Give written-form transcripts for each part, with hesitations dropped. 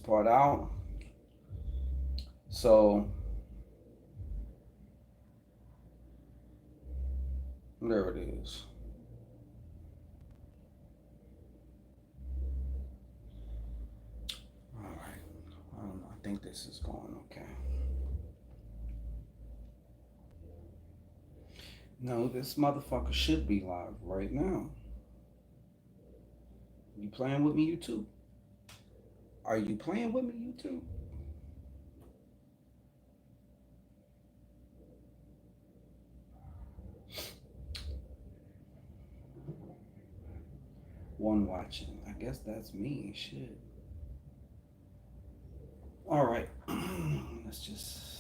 part out. So there it is. All right. I don't know. I think this is going okay. No, this motherfucker should be live right now. You playing with me, you too? Are you playing with me, you too? One watching. I guess that's me. Shit. All right. Let's just.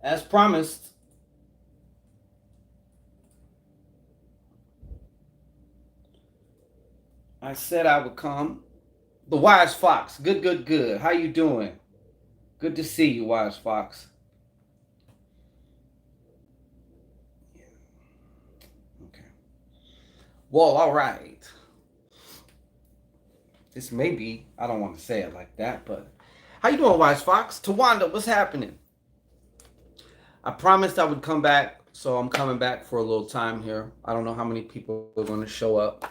As promised, I said I would come. The Wise Fox. Good, good, good. How you doing? Good to see you, Wise Fox. Okay. Well, all right. This may be. I don't want to say it like that, but how you doing, Wise Fox? Tawanda, what's happening? I promised I would come back, so I'm coming back for a little time here. I don't know how many people are going to show up.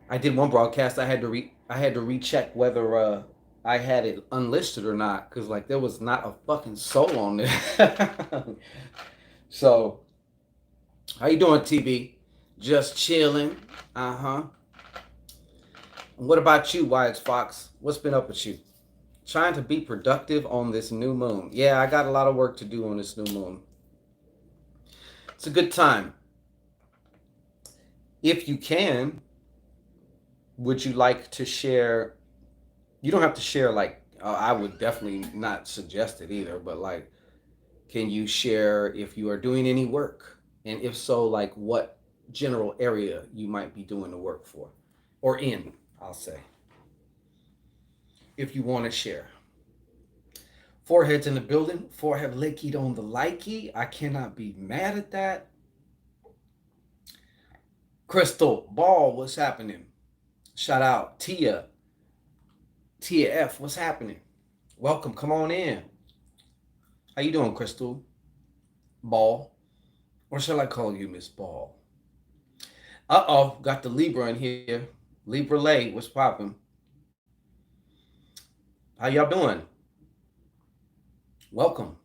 I did one broadcast. I had to recheck whether I had it unlisted or not, because like there was not a fucking soul on there. So how you doing, TB? Just chilling. Uh huh. What about you, Wise Fox? What's been up with you? Trying to be productive on this new moon. Yeah, I got a lot of work to do on this new moon. It's a good time. If you can, would you like to share? You don't have to share like I would definitely not suggest it either, but like can you share if you are doing any work? And if so, like what general area you might be doing the work for or in, I'll say. If you want to share. Foreheads in the building. Forehead likey on the likey. I cannot be mad at that. Crystal Ball, what's happening? Shout out Tia. Tia F, what's happening? Welcome, come on in. How you doing, Crystal Ball? Or shall I call you Miss Ball? Uh-oh, got the Libra in here. Libra Lay, what's popping? How y'all doing? Welcome.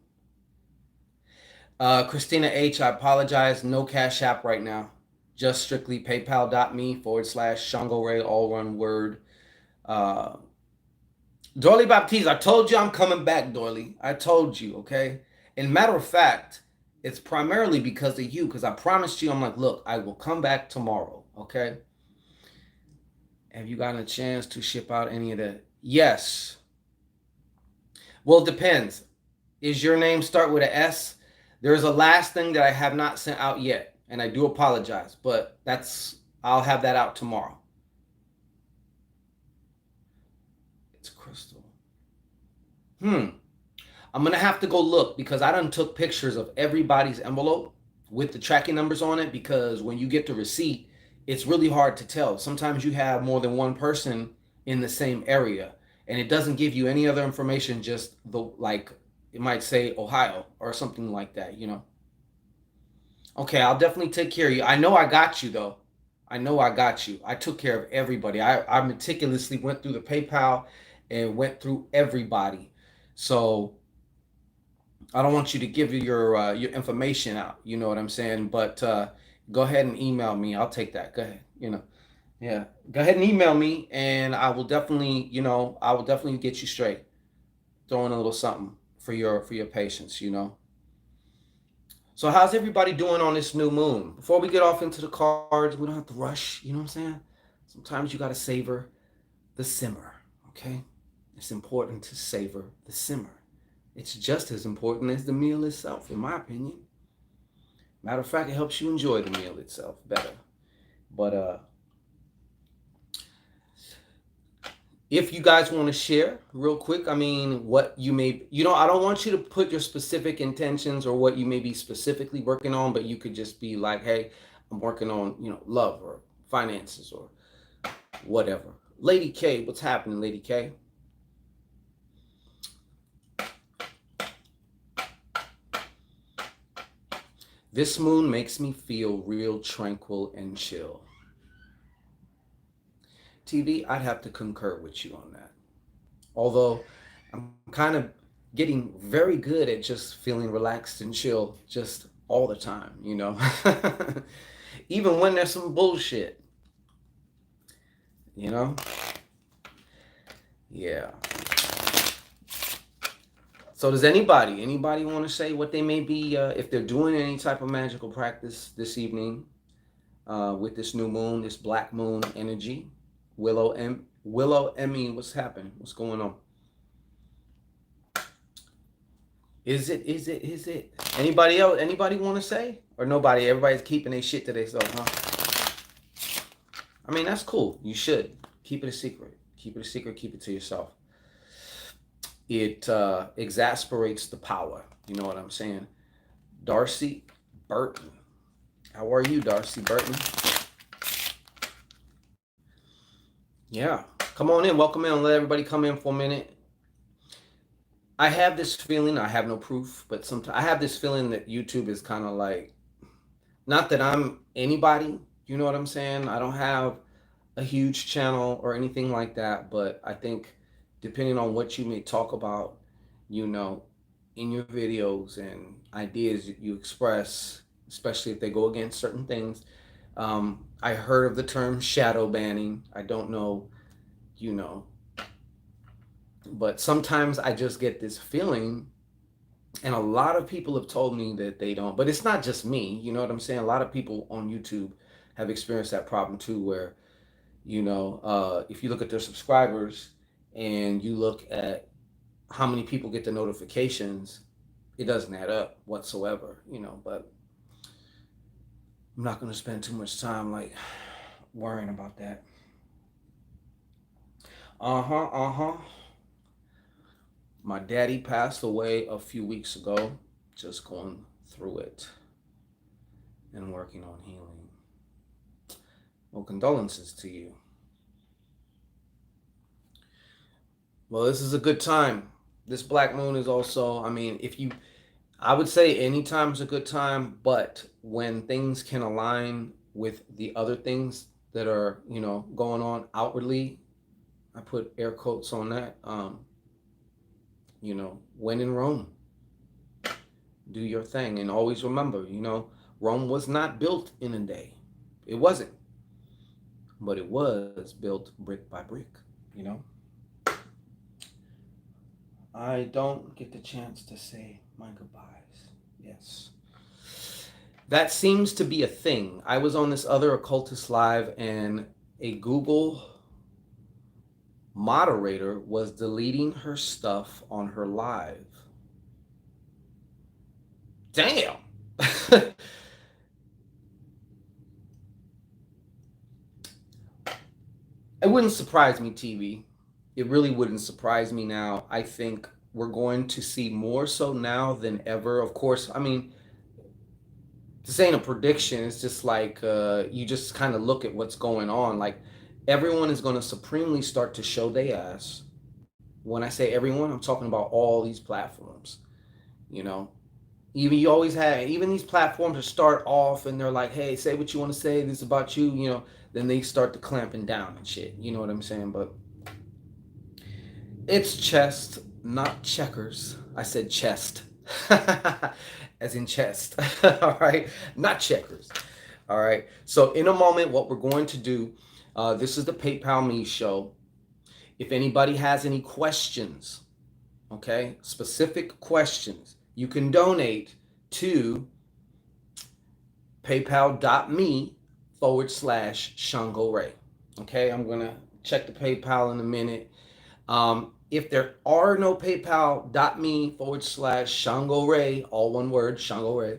Christina H, I apologize. No Cash App right now. Just strictly paypal.me/Shango Ray, all one word. Uh, Doily Baptiste, I told you I'm coming back, Doily. I told you, okay? And matter of fact, it's primarily because of you, because I promised you, I'm like, look, I will come back tomorrow, okay? Have you gotten a chance to ship out any of that? Yes. Well, it depends. Is your name start with an S? There's a last thing that I have not sent out yet, and I do apologize, but I'll have that out tomorrow. It's Crystal. I'm gonna have to go look because I done took pictures of everybody's envelope with the tracking numbers on it because when you get the receipt, it's really hard to tell. Sometimes you have more than one person in the same area and it doesn't give you any other information, just the like it might say Ohio or something like that. Okay, I'll definitely take care of you. I know I got you though. I know I got you. I took care of everybody. I meticulously went through the PayPal and went through everybody. So I don't want you to give your information out. You know what I'm saying? But go ahead and email me. I'll take that. Go ahead. Yeah. Go ahead and email me, and I will definitely get you straight. Throw in a little something for your patients. So how's everybody doing on this new moon? Before we get off into the cards, we don't have to rush. You know what I'm saying? Sometimes you gotta savor the simmer. Okay? It's important to savor the simmer. It's just as important as the meal itself, in my opinion. Matter of fact, it helps you enjoy the meal itself better. But if you guys want to share real quick, I mean, what you may, I don't want you to put your specific intentions or what you may be specifically working on, but you could just be like, hey, I'm working on, love or finances or whatever. Lady K, what's happening, Lady K? This moon makes me feel real tranquil and chill. TV, I'd have to concur with you on that. Although I'm kind of getting very good at just feeling relaxed and chill just all the time, you know? Even when there's some bullshit, you know? Yeah. So does anybody want to say what they may be, if they're doing any type of magical practice this evening with this new moon, this black moon energy? Willow Emmy, what's happening? What's going on? Is it? Anybody else? Anybody want to say? Or nobody? Everybody's keeping their shit to themselves, huh? I mean, that's cool. You should. Keep it a secret. Keep it a secret. Keep it to yourself. It exasperates the power. You know what I'm saying? Darcy Burton. How are you, Darcy Burton? Yeah. Come on in. Welcome in. Let everybody come in for a minute. I have this feeling, I have no proof, but sometimes I have this feeling that YouTube is kind of like, not that I'm anybody, you know what I'm saying? I don't have a huge channel or anything like that, but I think depending on what you may talk about, you know, in your videos and ideas you express, especially if they go against certain things. I heard of the term shadow banning. I don't know, you know, but sometimes I just get this feeling, and a lot of people have told me that they don't, but it's not just me, you know what I'm saying? A lot of people on YouTube have experienced that problem too, where, you know, if you look at their subscribers and you look at how many people get the notifications, it doesn't add up whatsoever, you know, but I'm not going to spend too much time like worrying about that. Uh-huh. My daddy passed away a few weeks ago, just going through it and working on healing. Well, condolences to you. Well, this is a good time. This black moon is also, I mean, I would say any time is a good time, but when things can align with the other things that are, you know, going on outwardly, I put air quotes on that. You know, when in Rome, do your thing. And always remember, you know, Rome was not built in a day. It wasn't. But it was built brick by brick, you know? I don't get the chance to say my goodbyes. Yes. That seems to be a thing. I was on this other occultist live, and a Google moderator was deleting her stuff on her live. Damn. It wouldn't surprise me, TV. It really wouldn't surprise me now. I think we're going to see more so now than ever. Of course, I mean, this ain't a prediction. It's just like you just kind of look at what's going on. Like everyone is going to supremely start to show their ass. When I say everyone, I'm talking about all these platforms. You know, even you always have even these platforms that start off and they're like, hey, say what you want to say. This is about you. You know, then they start to clamping down and shit. You know what I'm saying? But it's chess, not checkers. I said chest. As in chest. All right. Not checkers. All right. So in a moment, what we're going to do, this is the PayPal Me show. If anybody has any questions, okay, specific questions, you can donate to paypal.me/Shango Ray. Okay, I'm going to check the PayPal in a minute. If there are no paypal.me/Shango Ray, all one word, Shango Ray,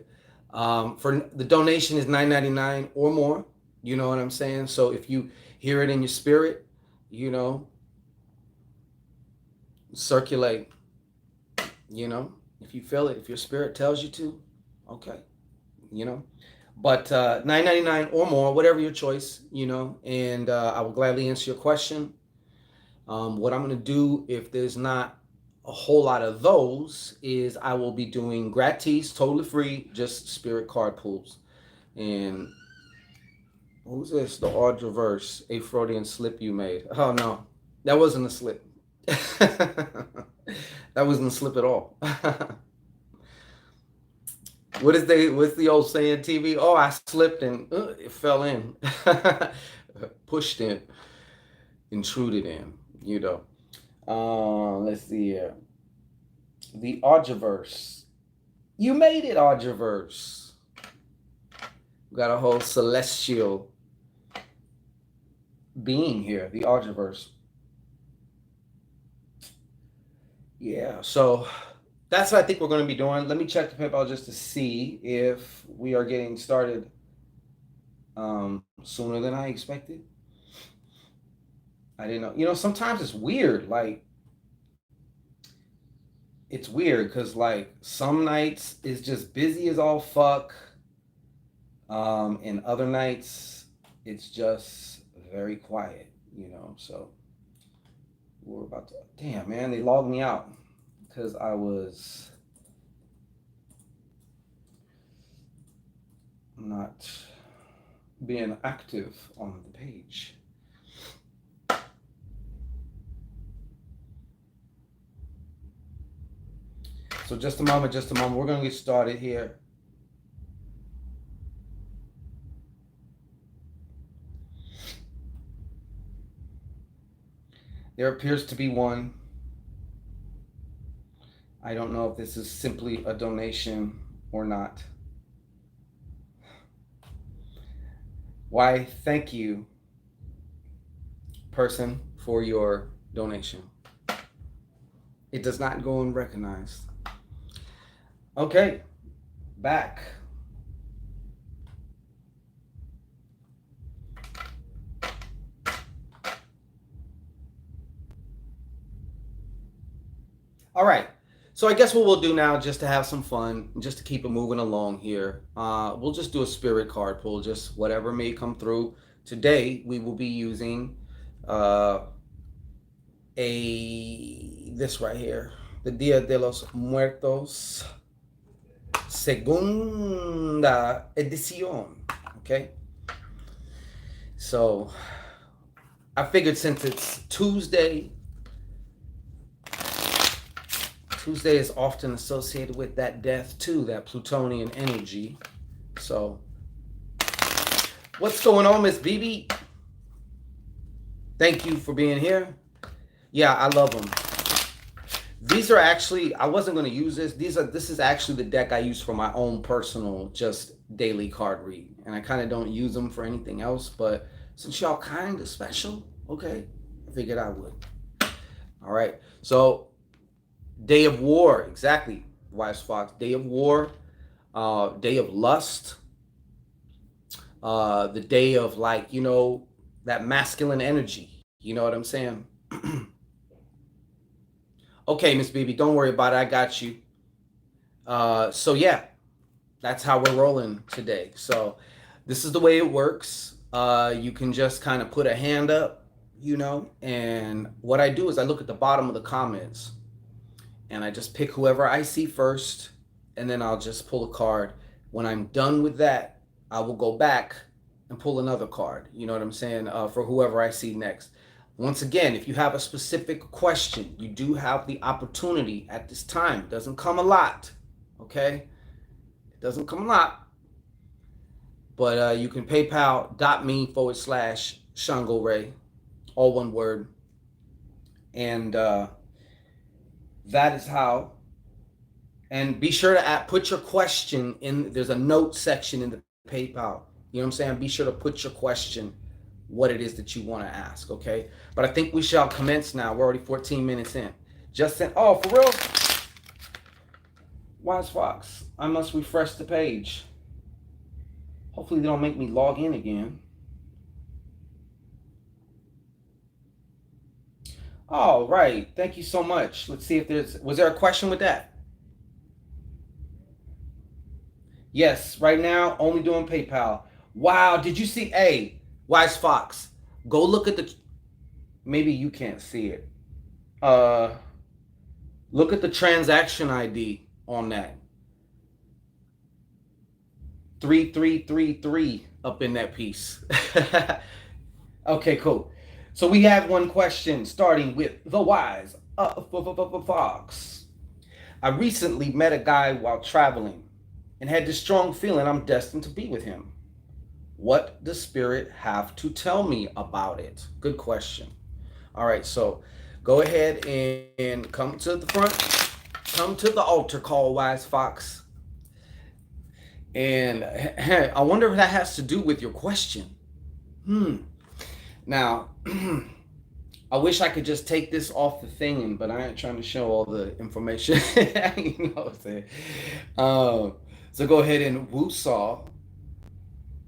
for the donation is $9.99 or more. You know what I'm saying? So if you hear it in your spirit, you know, circulate. You know, if you feel it, if your spirit tells you to, okay, you know. But 9.99 or more, whatever your choice, you know, and I will gladly answer your question. What I'm going to do if there's not a whole lot of those is I will be doing gratis, totally free, just spirit card pulls. And who's this? The odd reverse, a Freudian slip you made. Oh no, that wasn't a slip. That wasn't a slip at all. What's the old saying, TV? Oh, I slipped and it fell in. Pushed in, intruded in, you know. Let's see here. The Argiverse. You made it, Argiverse. We got a whole celestial being here, the Argiverse. Yeah, so that's what I think we're going to be doing. Let me check the PayPal just to see if we are getting started sooner than I expected. I didn't know. You know, sometimes it's weird. Like, it's weird because, like, some nights it's just busy as all fuck. And other nights it's just very quiet, you know. So we're about to. Damn, man, they logged me out because I was not being active on the page. So just a moment, just a moment. We're going to get started here. There appears to be one. I don't know if this is simply a donation or not. Why, thank you, person, for your donation. It does not go unrecognized. Okay, back. All right. So I guess what we'll do now, just to have some fun, just to keep it moving along here, we'll just do a spirit card pull, just whatever may come through. Today we will be using this right here, the Dia de los Muertos, segunda edición. Okay. So I figured since it's Tuesday is often associated with that death too, that plutonian energy. So, what's going on, Miss BB? Thank you for being here. Yeah, I love them. These are actually, I wasn't going to use this. This is actually the deck I use for my own personal, just daily card read. And I kind of don't use them for anything else. But since y'all kind of special, okay, I figured I would. All right. So, Day of War, exactly, Wise Fox. Day of War, Day of Lust, the day of, like, you know, that masculine energy. You know what I'm saying? Okay, Miss BB, don't worry about it. I got you. So yeah, that's how we're rolling today. So this is the way it works. You can just kind of put a hand up, you know, and what I do is I look at the bottom of the comments and I just pick whoever I see first, and then I'll just pull a card. When I'm done with that, I will go back and pull another card. You know what I'm saying? For whoever I see next. Once again, if you have a specific question, you do have the opportunity at this time. It doesn't come a lot, okay? It doesn't come a lot. But you can paypal.me/Shango Ray, all one word. And that is how. And be sure to put your question in. There's a note section in the PayPal. You know what I'm saying? Be sure to put your question, what it is that you want to ask, okay? But I think we shall commence now. We're already 14 minutes in. Oh, for real? Wise Fox, I must refresh the page. Hopefully they don't make me log in again. All right. Thank you so much. Let's see if was there a question with that? Yes, right now only doing PayPal. Wow, did you see? Hey, Wise Fox, go look at the. Maybe you can't see it. Uh, Look at the transaction ID on that 3333 up in that piece. Okay, cool. So we have one question starting with the Wise Fox. I recently met a guy while traveling and had this strong feeling I'm destined to be with him. What does Spirit have to tell me about it? Good question. All right, so go ahead and come to the front, come to the altar call, Wise Fox. And I wonder if that has to do with your question. Hmm. Now, I wish I could just take this off the thing, but I ain't trying to show all the information. You know what I'm saying? Um, so go ahead and woo-saw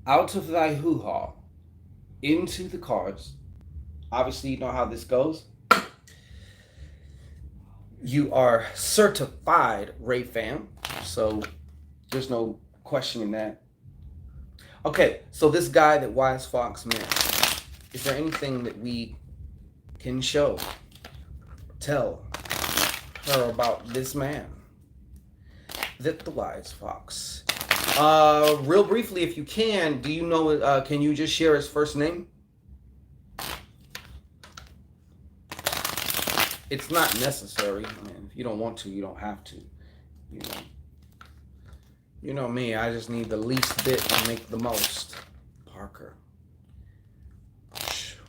out of thy hoo-ha into the cards. Obviously, you know how this goes. You are certified Ray fam, so there's no questioning that. Okay, so this guy that Wise Fox met, is there anything that we can show, tell her about this man, that the Wise Fox? Real briefly, if you can, do you know? Can you just share his first name? It's not necessary. I mean, if you don't want to, you don't have to. You know, you know me. I just need the least bit to make the most. Parker.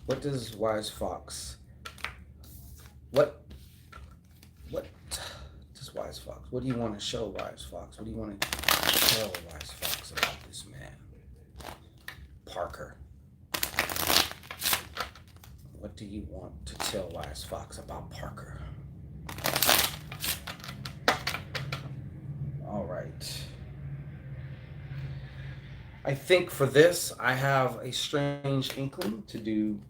What does Wise Fox? What? What does Wise Fox? What do you want to show Wise Fox? What do you want to tell Wise Fox about this man, Parker? What do you want to tell Wise Fox about Parker? All right. I think for this, I have a strange inkling to do.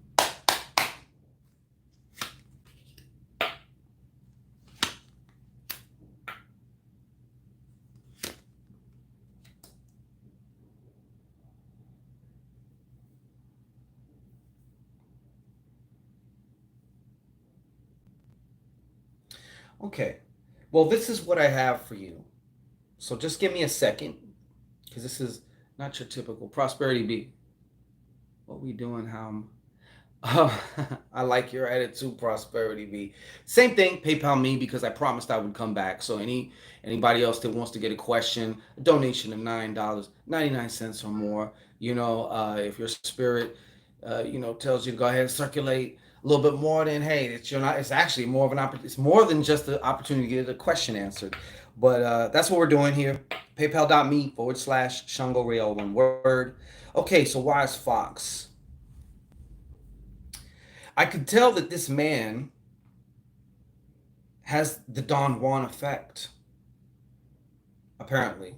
Okay. Well, this is what I have for you. So just give me a second, because this is not your typical prosperity beat. What we doing, Ham? Oh, I like your attitude, prosperity B. Same thing, PayPal me because I promised I would come back. So anybody else that wants to get a question, a donation of $9.99 or more. If your spirit, tells you to go ahead and circulate a little bit more, then hey, it's actually more of an opportunity. It's more than just the opportunity to get a question answered. But that's what we're doing here. PayPal.me/Shango Ray, all one word. Okay, so Wise Fox. I could tell that this man has the Don Juan effect. Apparently,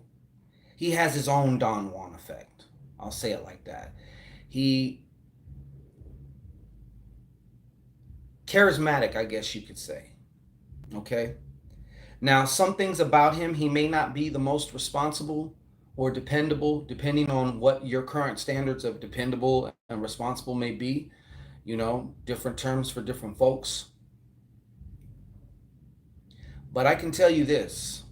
he has his own Don Juan effect. I'll say it like that. He charismatic, I guess you could say. Okay. Now, some things about him, he may not be the most responsible or dependable, depending on what your current standards of dependable and responsible may be. Different terms for different folks. But I can tell you this.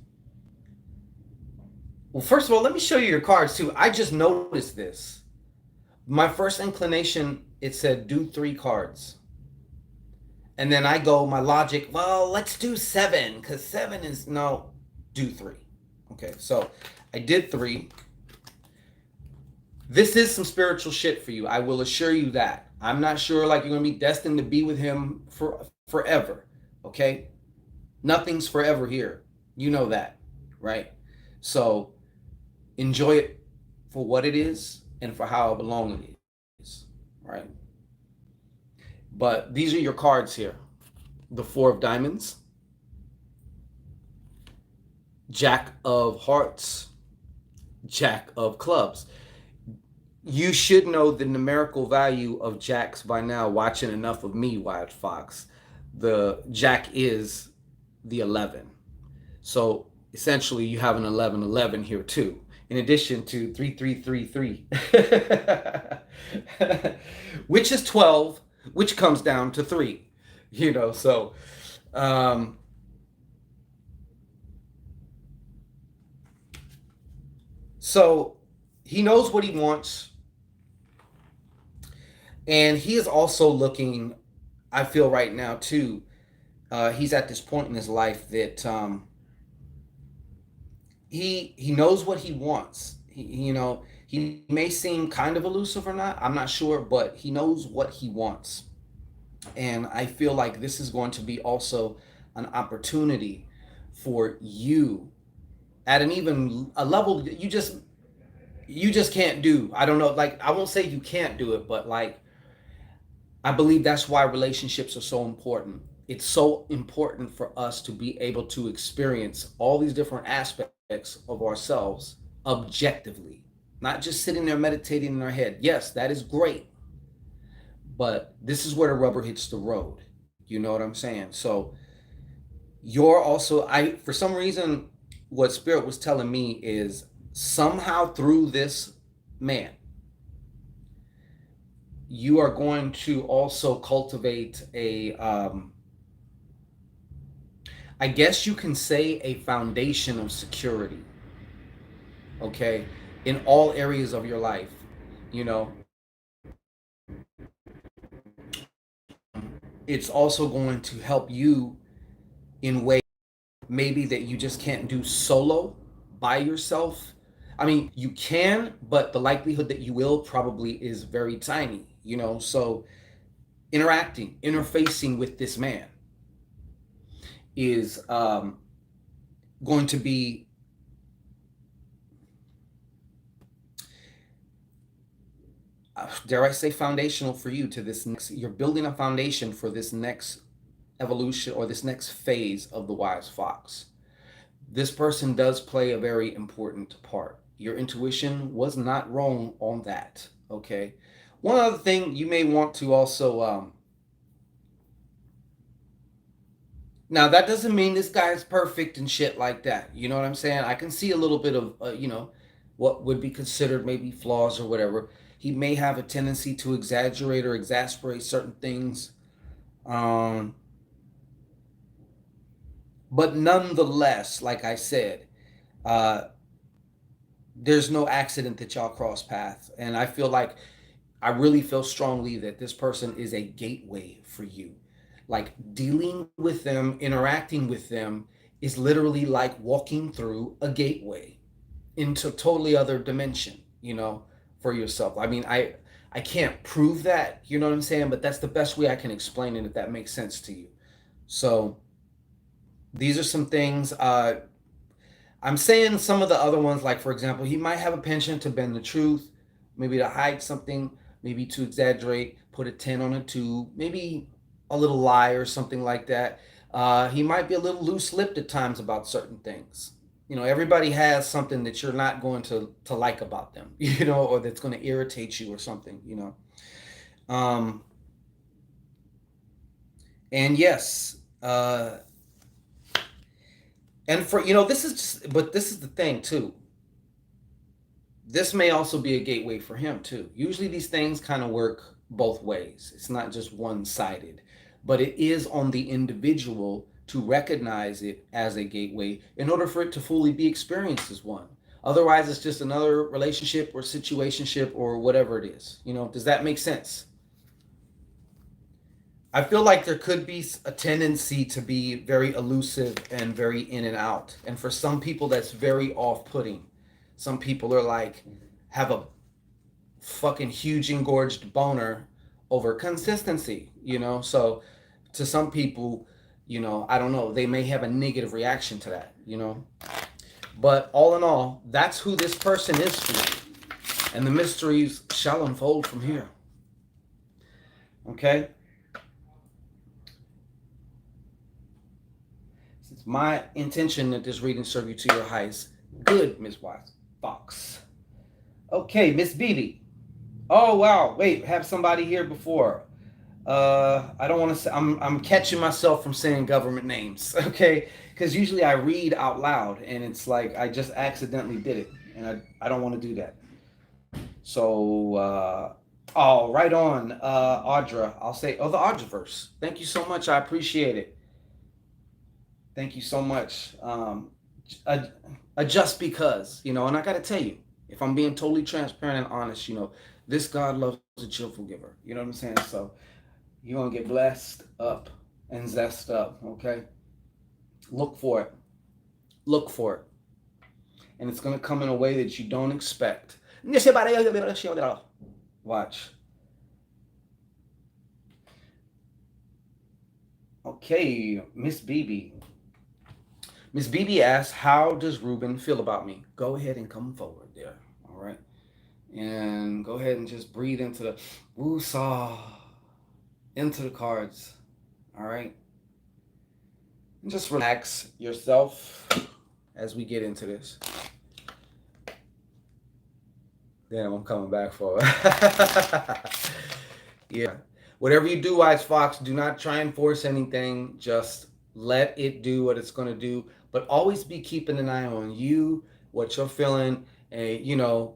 Well, first of all, let me show you your cards too. I just noticed this. My first inclination, it said do 3 cards. And then my logic, well, let's do 7, because 7 is, no, do 3. Okay, so I did 3. This is some spiritual shit for you. I will assure you that. I'm not sure like you're going to be destined to be with him forever. Okay? Nothing's forever here. You know that, right? So enjoy it for what it is and for how long it is, right? But these are your cards here. The 4 of Diamonds, Jack of Hearts, Jack of Clubs. You should know the numerical value of jacks by now, watching enough of me, Wise Fox. The jack is the 11. So essentially you have an 11-11 here too. in addition to 3333, which is 12, which comes down to 3, so um, so he knows what he wants, and he is also looking, I feel right now too, he's at this point in his life that he knows what he wants. He may seem kind of elusive or not. I'm not sure, but he knows what he wants, and I feel like this is going to be also an opportunity for you at an even a level that you just can't do. I don't know. Like, I won't say you can't do it, but like, I believe that's why relationships are so important. It's so important for us to be able to experience all these different aspects of ourselves objectively, not just sitting there meditating in our head. Yes, that is great, but this is where the rubber hits the road. You know what I'm saying? So you're also, for some reason, what Spirit was telling me is somehow through this man, you are going to also cultivate I guess you can say, a foundation of security, okay, in all areas of your life. You know, it's also going to help you in ways maybe that you just can't do solo by yourself. I mean, you can, but the likelihood that you will probably is very tiny, so interfacing with this man is going to be, dare I say, foundational for you to this next. You're building a foundation for this next evolution or this next phase of the wise fox. This person does play a very important part. Your intuition was not wrong on that. Okay. One other thing you may want to also, now that doesn't mean this guy is perfect and shit like that. You know what I'm saying? I can see a little bit of, what would be considered maybe flaws or whatever. He may have a tendency to exaggerate or exasperate certain things. Um, but nonetheless, like I said, uh, there's no accident that y'all cross paths. And I really feel strongly that this person is a gateway for you. Like, dealing with them, interacting with them is literally like walking through a gateway into totally other dimension, for yourself. I mean, I can't prove that, you know what I'm saying? But that's the best way I can explain it, if that makes sense to you. So these are some things. I'm saying some of the other ones, like, for example, he might have a penchant to bend the truth, maybe to hide something, maybe to exaggerate, put a 10 on a 2, maybe a little lie or something like that. He might be a little loose-lipped at times about certain things. Everybody has something that you're not going to like about them, or that's going to irritate you or something. Um, and yes, and for this is just, but this is the thing too. This may also be a gateway for him too. Usually these things kind of work both ways. It's not just one-sided, but it is on the individual to recognize it as a gateway in order for it to fully be experienced as one. Otherwise, it's just another relationship or situationship or whatever it is. Does that make sense? I feel like there could be a tendency to be very elusive and very in and out. And for some people, that's very off-putting. Some people are like, have a fucking huge engorged boner over consistency. So to some people, I don't know, they may have a negative reaction to that. But all in all, that's who this person is for you. And the mysteries shall unfold from here. Okay? It's my intention that this reading serve you to your highest good, Miss Wise Fox. Okay, Miss BB. Oh wow, wait, have somebody here before. I don't want to say, I'm catching myself from saying government names, okay? Because usually I read out loud and it's like I just accidentally did it. and I don't want to do that. So, oh, right on, Audra. I'll say, oh, the Audraverse. Thank you so much. I appreciate it. Thank you so much. A, a just because, and I got to tell you, if I'm being totally transparent and honest, this God loves a cheerful giver. You know what I'm saying? So you're going to get blessed up and zest up, okay? Look for it. Look for it. And it's going to come in a way that you don't expect. Watch. Okay, Miss BB. Miss BB asks, how does Ruben feel about me? Go ahead and come forward there. All right. And go ahead and just breathe into the woo-saw, into the cards. All right. And just relax yourself as we get into this. Damn, I'm coming back for it. Yeah. Whatever you do, Wise Fox, do not try and force anything. Just let it do what it's going to do. But always be keeping an eye on you, what you're feeling, and,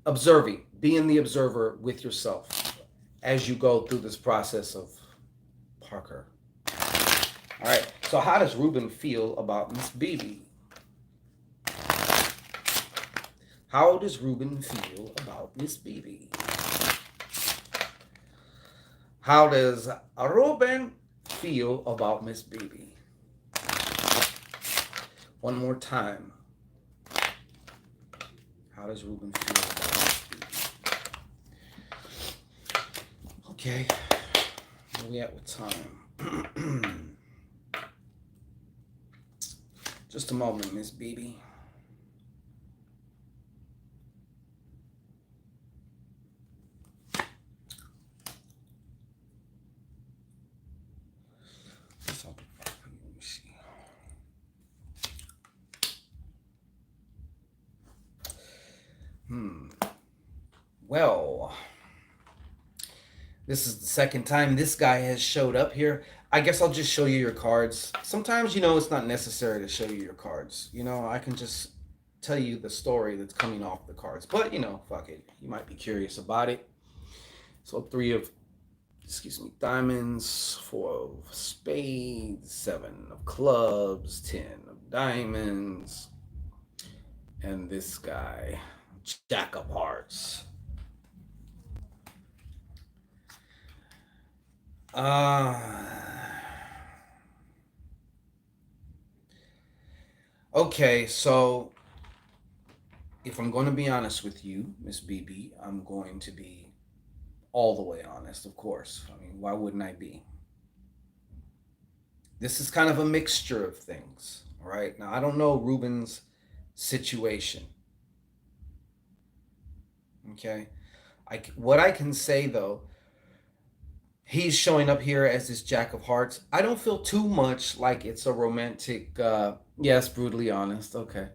observing, being the observer with yourself as you go through this process of Parker. All right. So, how does Ruben feel about Miss BB? How does Ruben feel about Miss BB? How does Ruben feel about Miss BB? One more time. How does Ruben feel about Miss BB? Okay. Where we at with time? Just a moment, Miss BB. Well, this is the second time this guy has showed up here. I guess I'll just show you your cards. Sometimes, it's not necessary to show you your cards. I can just tell you the story that's coming off the cards. But, fuck it. You might be curious about it. So, 3 of, diamonds, 4 of spades, 7 of clubs, 10 of diamonds, and this guy, Jack of hearts. Okay, so if I'm going to be honest with you, Miss BB, I'm going to be all the way honest, of course. I mean, why wouldn't I be? This is kind of a mixture of things, all right? Now, I don't know Ruben's situation, okay? What I can say, though, he's showing up here as this Jack of Hearts. I don't feel too much like it's a romantic, yes, brutally honest, okay.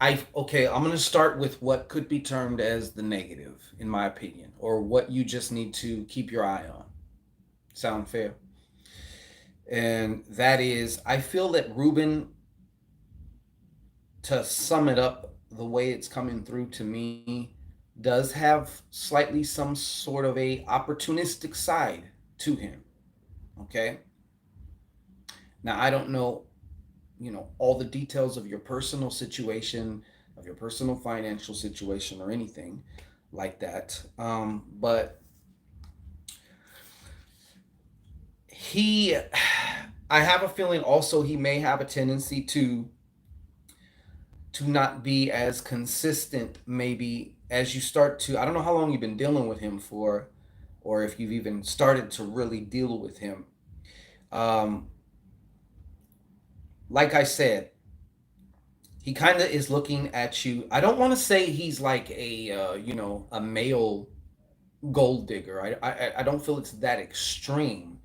I'm going to start with what could be termed as the negative, in my opinion, or what you just need to keep your eye on. Sound fair? And that is, I feel that Ruben, to sum it up the way it's coming through to me, does have slightly some sort of a opportunistic side to him. Okay? Now, I don't know all the details of your personal situation, of your personal financial situation, or anything like that. But I have a feeling also he may have a tendency to not be as consistent, maybe, as you start to. I don't know how long you've been dealing with him for, or if you've even started to really deal with him. Um, like I said, he kind of is looking at you. I don't want to say he's like a male gold digger. I don't feel it's that extreme,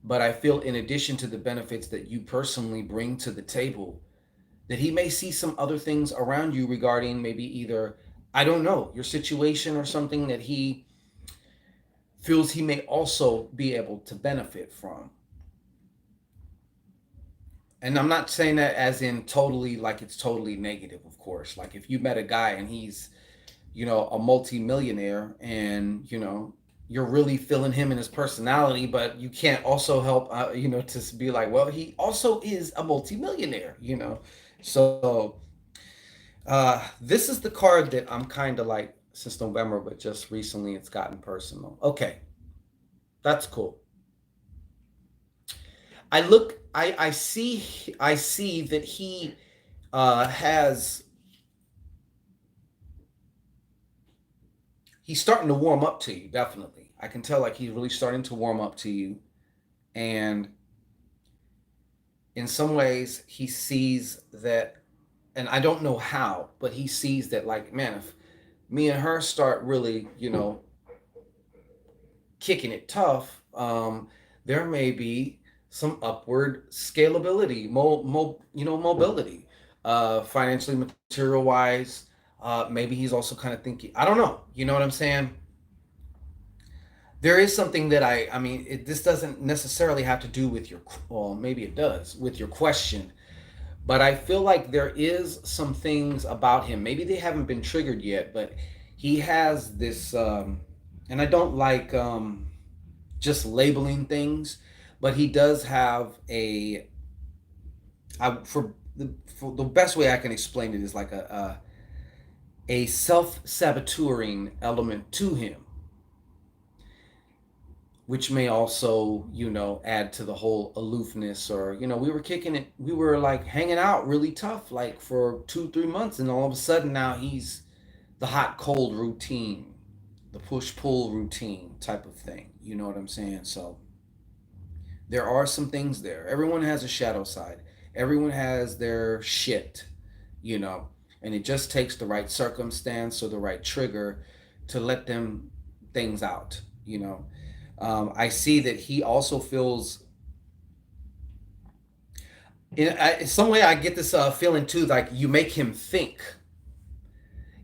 but I feel in addition to the benefits that you personally bring to the table, that he may see some other things around you regarding maybe either, I don't know, your situation or something that he feels he may also be able to benefit from. And I'm not saying that as in totally like it's totally negative, of course. Like if you met a guy and he's, a multi-millionaire and, you're really feeling him and his personality, but you can't also help, to be like, well, he also is a multi-millionaire. So this is the card that I'm kind of like since November, but just recently it's gotten personal. Okay, that's cool. I see that he has he's starting to warm up to you, definitely. I can tell like he's really starting to warm up to you. And in some ways he sees that, and I don't know how, but he sees that like, man, if me and her start really, kicking it tough, there may be some upward scalability, mobility, financially, material wise. Maybe he's also kind of thinking, I don't know, you know what I'm saying? There is something that this doesn't necessarily have to do with well, maybe it does with your question, but I feel like there is some things about him. Maybe they haven't been triggered yet, but he has this, and I don't like just labeling things, but he does have for the best way I can explain it is like a self saboteuring element to him, which may also, add to the whole aloofness. Or, we were kicking it, we were like hanging out really tough, like for 2, 3 months, and all of a sudden now he's the hot cold routine, the push pull routine type of thing. You know what I'm saying? So there are some things there. Everyone has a shadow side, everyone has their shit, you know, and it just takes the right circumstance or the right trigger to let them things out. I see that he also feels in some way. I get this feeling too, like you make him think.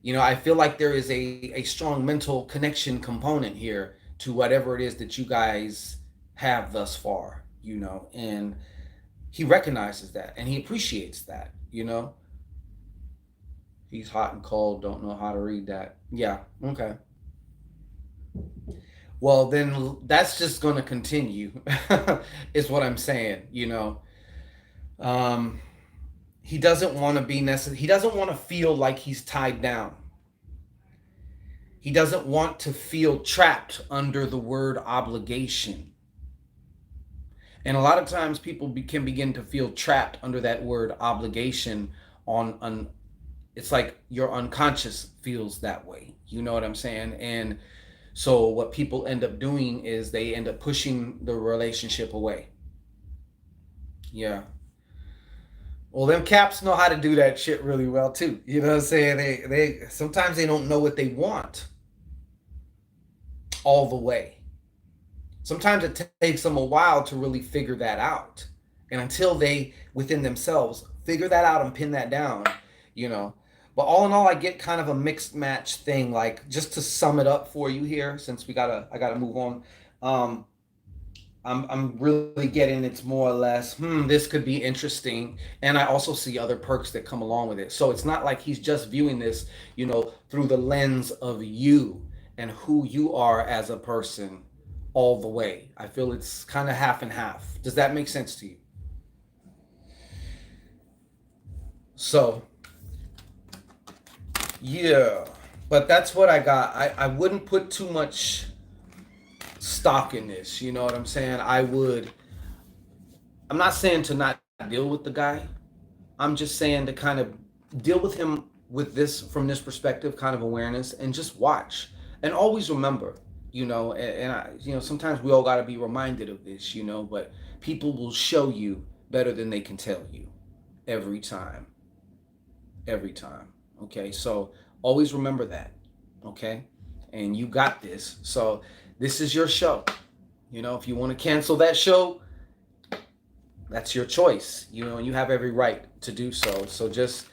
I feel like there is a strong mental connection component here to whatever it is that you guys have thus far, and he recognizes that and he appreciates that. He's hot and cold, don't know how to read that. Yeah, okay. Well, then that's just going to continue, is what I'm saying. Um, he doesn't want to be necessary. He doesn't want to feel like he's tied down. He doesn't want to feel trapped under the word obligation. And a lot of times people can begin to feel trapped under that word obligation on it's like your unconscious feels that way. You know what I'm saying? And so what people end up doing is they end up pushing the relationship away. Yeah. Well, them caps know how to do that shit really well too. You know what I'm saying? They sometimes they don't know what they want all the way. Sometimes it takes them a while to really figure that out. And until they within themselves figure that out and pin that down, you know. But all in all, I get kind of a mixed match thing. Like, just to sum it up for you here, since I gotta move on. Um, I'm really getting it's more or less, this could be interesting. And I also see other perks that come along with it. So it's not like he's just viewing this, through the lens of you and who you are as a person all the way. I feel it's kind of half and half. Does that make sense to you? So, yeah. But that's what I got. I wouldn't put too much stock in this. You know what I'm saying? I'm not saying to not deal with the guy. I'm just saying to kind of deal with him with this from this perspective, kind of awareness, and just watch. And always remember, sometimes we all got to be reminded of this, but people will show you better than they can tell you every time. Every time. Okay. So always remember that. Okay. And you got this. So this is your show. If you want to cancel that show, that's your choice, and you have every right to do so. So just,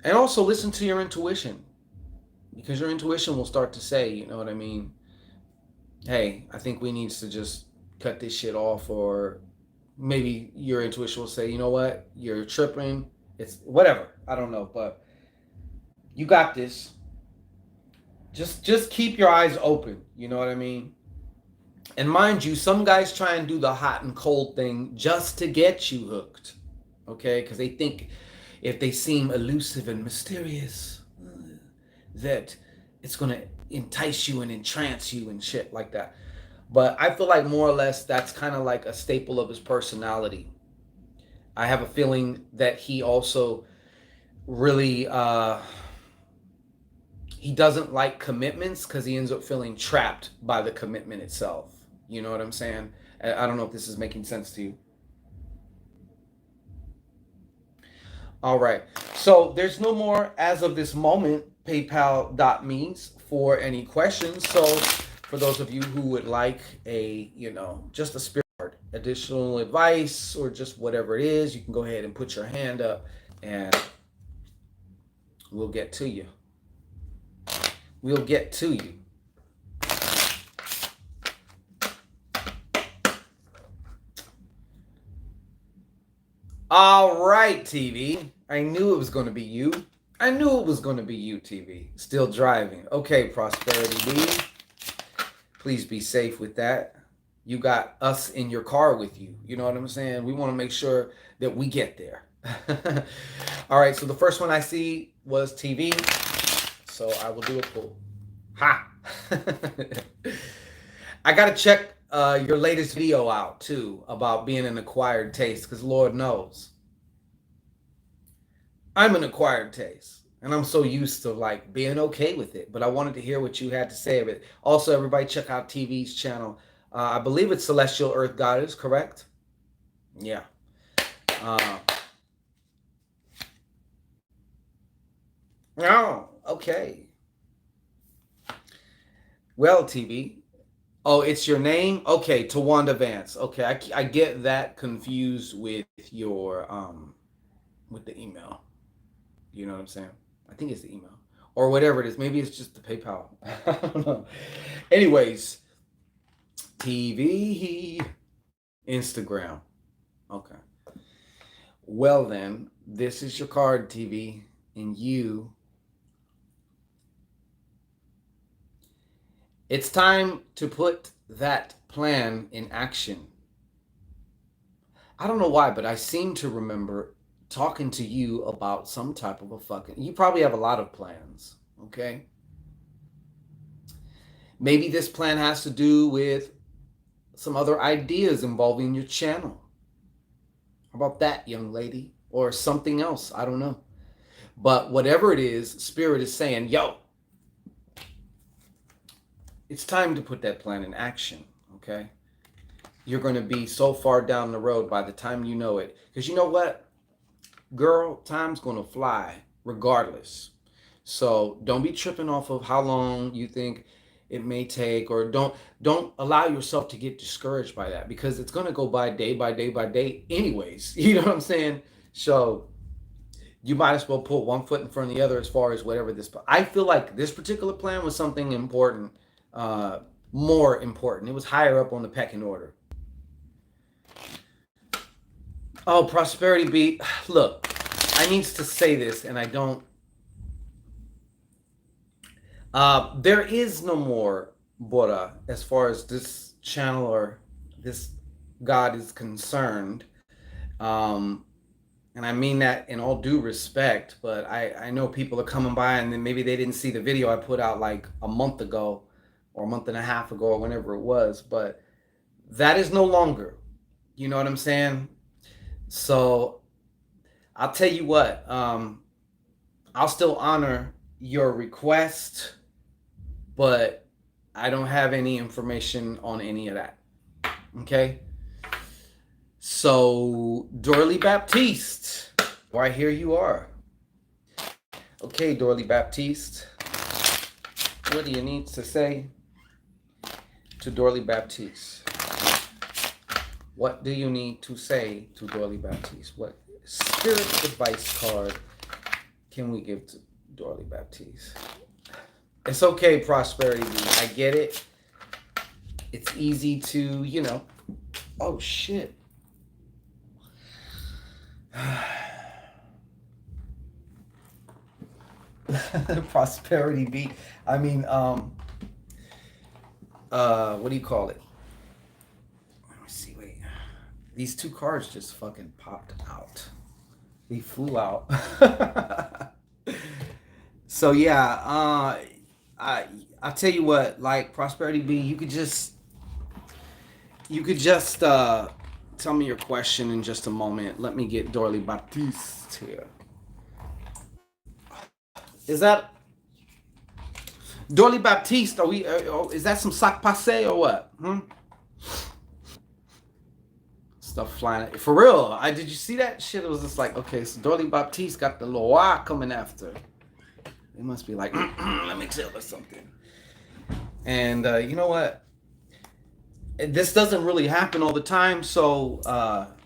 and also listen to your intuition, because your intuition will start to say, you know what I mean? Hey, I think we need to just cut this shit off, or maybe your intuition will say, you know what, you're tripping. It's whatever. I don't know, but you got this. Just keep your eyes open. You know what I mean? And mind you, some guys try and do the hot and cold thing just to get you hooked. Okay? Because they think if they seem elusive and mysterious, that it's going to entice you and entrance you and shit like that. But I feel like more or less that's kind of like a staple of his personality. I have a feeling that he also really he doesn't like commitments because he ends up feeling trapped by the commitment itself. You know what I'm saying? I don't know if this is making sense to you. All right. So there's no more, as of this moment, PayPal.me's for any questions. So for those of you who would like a, just a spirit card, additional advice, or just whatever it is, you can go ahead and put your hand up and we'll get to you. We'll get to you. All right, TV. I knew it was going to be you. I knew it was going to be you, TV. Still driving. Okay, Prosperity B. Please be safe with that. You got us in your car with you. You know what I'm saying? We want to make sure that we get there. All right, so the first one I see was TV. So I will do a pull. Ha! I got to check your latest video out too about being an acquired taste, because Lord knows I'm an acquired taste and I'm so used to like being okay with it, but I wanted to hear what you had to say of it. Also, everybody check out TV's channel. I believe it's Celestial Earth Goddess, correct? Yeah. Oh, okay. Well, TV. Oh, it's your name? Okay, Tawanda Vance. Okay, I get that confused with your with the email. You know what I'm saying? I think it's the email or whatever it is. Maybe it's just the PayPal. I don't know. Anyways, TV, Instagram. Okay. Well then, this is your card, TV, and you. It's time to put that plan in action. I don't know why, but I seem to remember talking to you about some type of a fucking. You probably have a lot of plans, okay? Maybe this plan has to do with some other ideas involving your channel. How about that, young lady? Or something else, I don't know. But whatever it is, Spirit is saying, yo, it's time to put that plan in action, okay? You're going to be so far down the road by the time you know it. Because you know what? Girl, time's going to fly regardless. So don't be tripping off of how long you think it may take, or don't allow yourself to get discouraged by that, because it's going to go by day by day by day anyways. You know what I'm saying? So you might as well put one foot in front of the other as far as whatever this. I feel like this particular plan was something important, more important. It was higher up on the pecking order. Oh, Prosperity B. Look, I need to say this, and I don't. There is no more Bora as far as this channel or this God is concerned. And I mean that in all due respect, but I know people are coming by and then maybe they didn't see the video I put out like a month ago or a month and a half ago or whenever it was, but that is no longer. You know what I'm saying? So I'll tell you what, I'll still honor your request, but I don't have any information on any of that. Okay? So, Dorley Baptiste, right here you are. Okay, Dorley Baptiste, what do you need to say to Dorley Baptiste? What do you need to say to Dorley Baptiste? What spirit advice card can we give to Dorley Baptiste? It's okay, Prosperity. I get it. It's easy to, oh shit. Prosperity beat. I mean, what do you call it? Let me see. Wait, these two cards just fucking popped out. They flew out. So yeah, I I tell you what, like Prosperity B, you could just tell me your question in just a moment. Let me get Dorley Baptiste here. Is that Dorley Baptiste? Are we? Is that some sac passe or what? Hmm? Stuff flying for real. I did you see that shit? It was just like, okay, so Dorley Baptiste got the Loire coming after. They must be like, let me tell her something. And you know what? This doesn't really happen all the time, so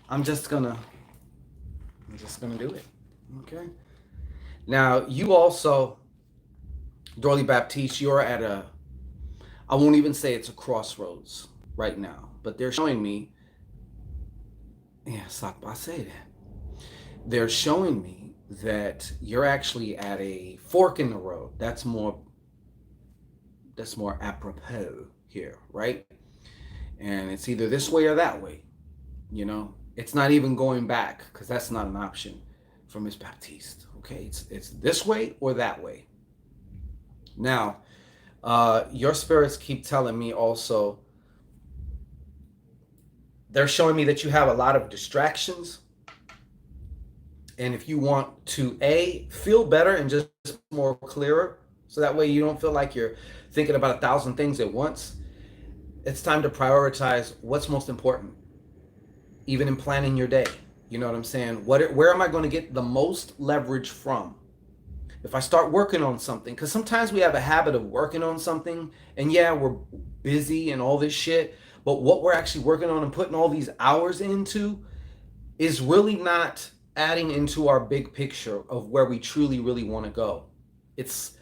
I'm just gonna do it. Okay. Now you also, Dorley Baptiste, you're at a, I won't even say it's a crossroads right now, but they're showing me, yeah, Sac Passe that. They're showing me that you're actually at a fork in the road. That's more apropos here, right? And it's either this way or that way. It's not even going back because that's not an option for Miss Baptiste. Okay, it's this way or that way. Now, your spirits keep telling me also. They're showing me that you have a lot of distractions, and if you want to feel better and just more clearer, so that way you don't feel like you're thinking about 1,000 things at once, it's time to prioritize what's most important, even in planning your day. You know what I'm saying? Where am I going to get the most leverage from? If I start working on something, because sometimes we have a habit of working on something, and yeah, we're busy and all this shit, but what we're actually working on and putting all these hours into is really not adding into our big picture of where we truly, really want to go. It's,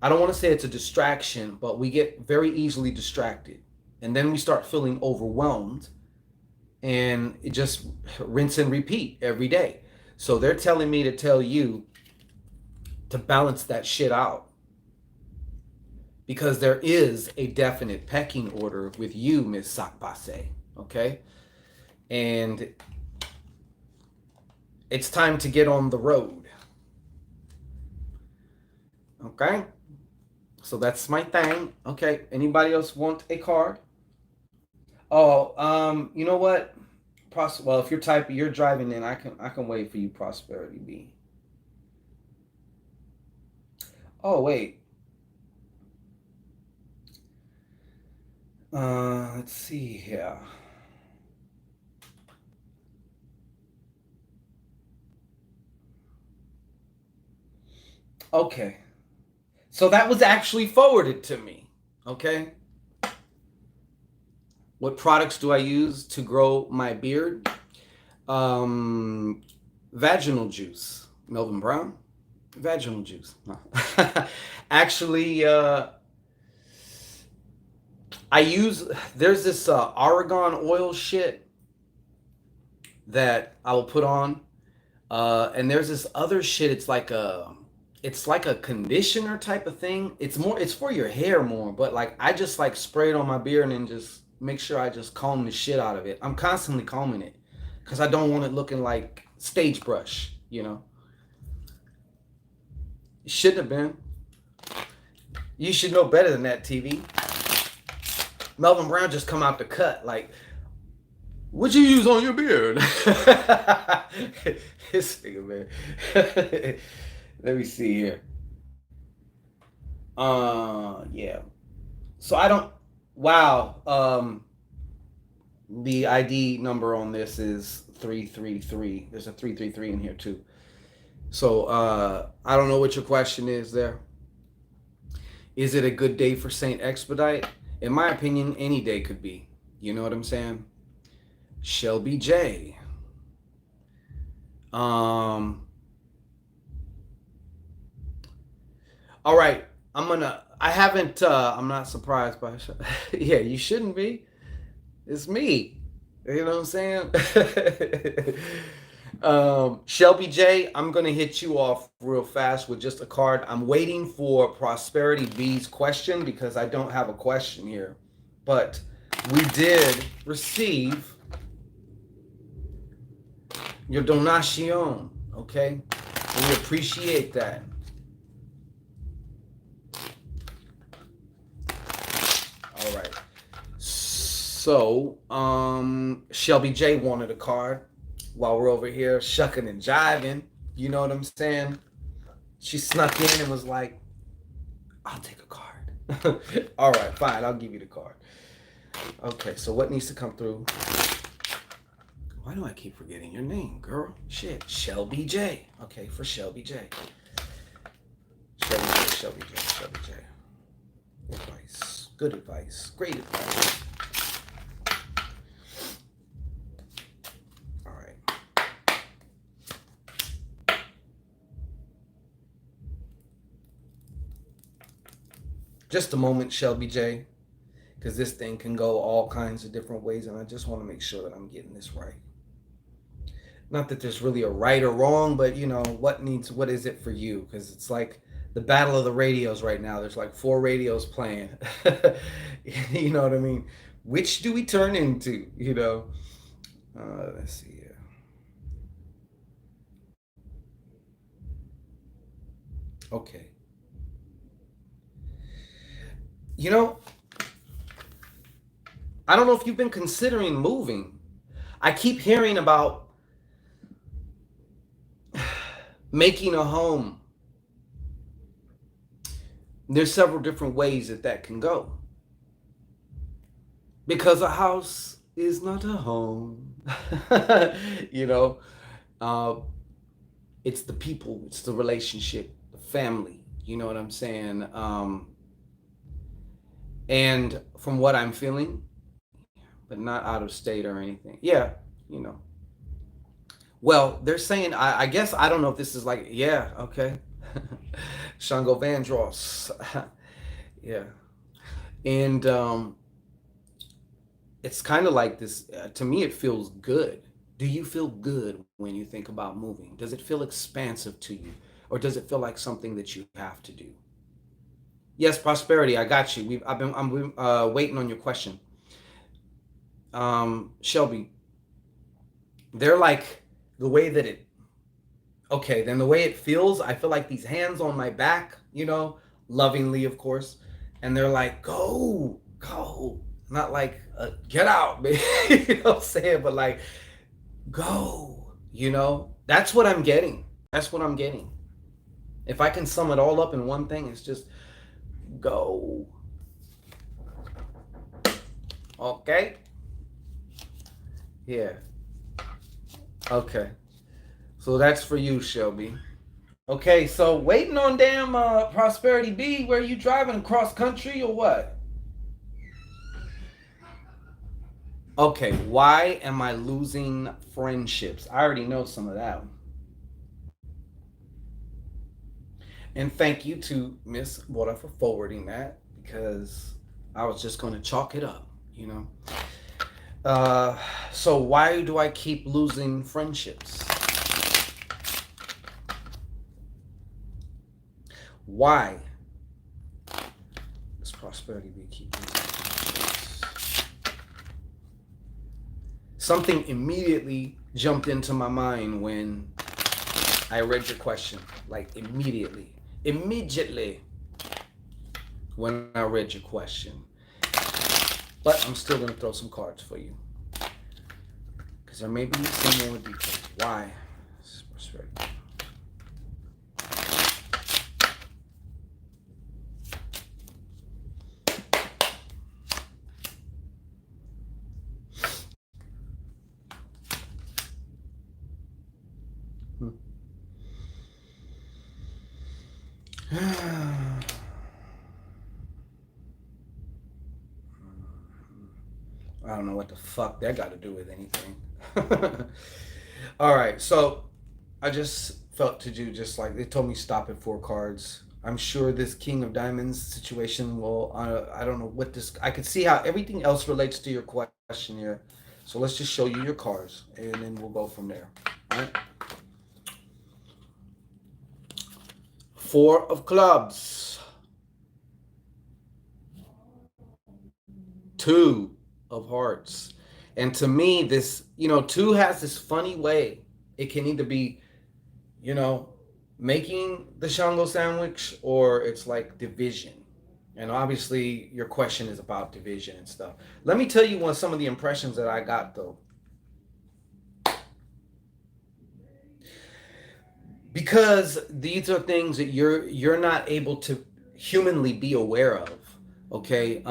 I don't want to say it's a distraction, but we get very easily distracted. And then we start feeling overwhelmed, and it just rinse and repeat every day. So they're telling me to tell you to balance that shit out, because there is a definite pecking order with you, Miss Sakbase. Okay? And it's time to get on the road. Okay? So that's my thing. Okay. Anybody else want a card? Oh, you know what? Well, if you're driving, then I can wait for you, Prosperity B. Oh wait. Let's see here. Okay. So that was actually forwarded to me. Okay. What products do I use to grow my beard? Um, Vaginal juice. Melvin Brown. Vaginal juice. No. Actually, I use, there's this argan oil shit that I will put on, and there's this other shit. It's like a conditioner type of thing. It's for your hair more, but like I just like spray it on my beard and then just make sure I just comb the shit out of it. I'm constantly combing it because I don't want it looking like stage brush. It shouldn't have been. You should know better than that, TV. Melvin Brown just come out the cut like, what you use on your beard? This nigga, man. Let me see here. Yeah. So I don't. Wow. The ID number on this is 333. There's a 333 in here too. So I don't know what your question is there. Is it a good day for Saint Expedite? In my opinion, any day could be. You know what I'm saying? Shelby J. All right. I haven't, I'm not surprised by, yeah, you shouldn't be. It's me. You know what I'm saying? Shelby J, I'm gonna hit you off real fast with just a card. I'm waiting for Prosperity B's question because I don't have a question here, but we did receive your donation. Okay, we appreciate that. All right. So, Shelby J wanted a card while we're over here shucking and jiving. You know what I'm saying? She snuck in and was like, I'll take a card. All right, fine. I'll give you the card. Okay, so what needs to come through? Why do I keep forgetting your name, girl? Shit. Shelby J. Okay, for Shelby J. Shelby J, Shelby J, Shelby J. Advice. Good advice. Great advice. All right. Just a moment, Shelby J, because this thing can go all kinds of different ways, and I just want to make sure that I'm getting this right. Not that there's really a right or wrong, but you know, what is it for you? Because it's like the battle of the radios right now. There's like 4 radios playing. You know what I mean? Which do we turn into? You know? Let's see here. Okay. You know, I don't know if you've been considering moving. I keep hearing about making a home. There's several different ways that can go. Because a house is not a home. You know, uh, it's the people, it's the relationship, the family. You know what I'm saying? And from what I'm feeling, but not out of state or anything. Yeah, you know. Well, they're saying, I guess, I don't know if this is like, yeah, okay. Shango Vandross. Yeah. And it's kind of like this. To me, it feels good. Do you feel good when you think about moving? Does it feel expansive to you? Or does it feel like something that you have to do? Yes, Prosperity, I got you. I'm waiting on your question. Shelby, they're like the way that it, okay, then the way it feels, I feel like these hands on my back, you know, lovingly, of course, and they're like, go, go. Not like, get out, man. You know what I'm saying? But like, go, you know? That's what I'm getting. That's what I'm getting. If I can sum it all up in one thing, it's just go. Okay? Yeah. Okay. So that's for you, Shelby. Okay, so waiting on damn Prosperity B, where you driving across country or what? Okay, why am I losing friendships? I already know some of that. And thank you to Miss Bora for forwarding that because I was just going to chalk it up, you know. So why do I keep losing friendships? Why does Prosperity be keep losing friendships? Something immediately jumped into my mind when I read your question. Like immediately when I read your question. But I'm still gonna throw some cards for you because there may be some more details. Why? I don't know what the fuck that got to do with anything. All right, so I just felt to do just like they told me stop at 4 cards. I'm sure this King of Diamonds situation will. I don't know what this. I could see how everything else relates to your question here. So let's just show you your cards, and then we'll go from there. right? Four of clubs, two of hearts. And to me, this, two has this funny way. It can either be, you know, making the Shango sandwich, or it's like division. And obviously, your question is about division and stuff. Let me tell you some of the impressions that I got, though. Because these are things that you're not able to humanly be aware of. Okay,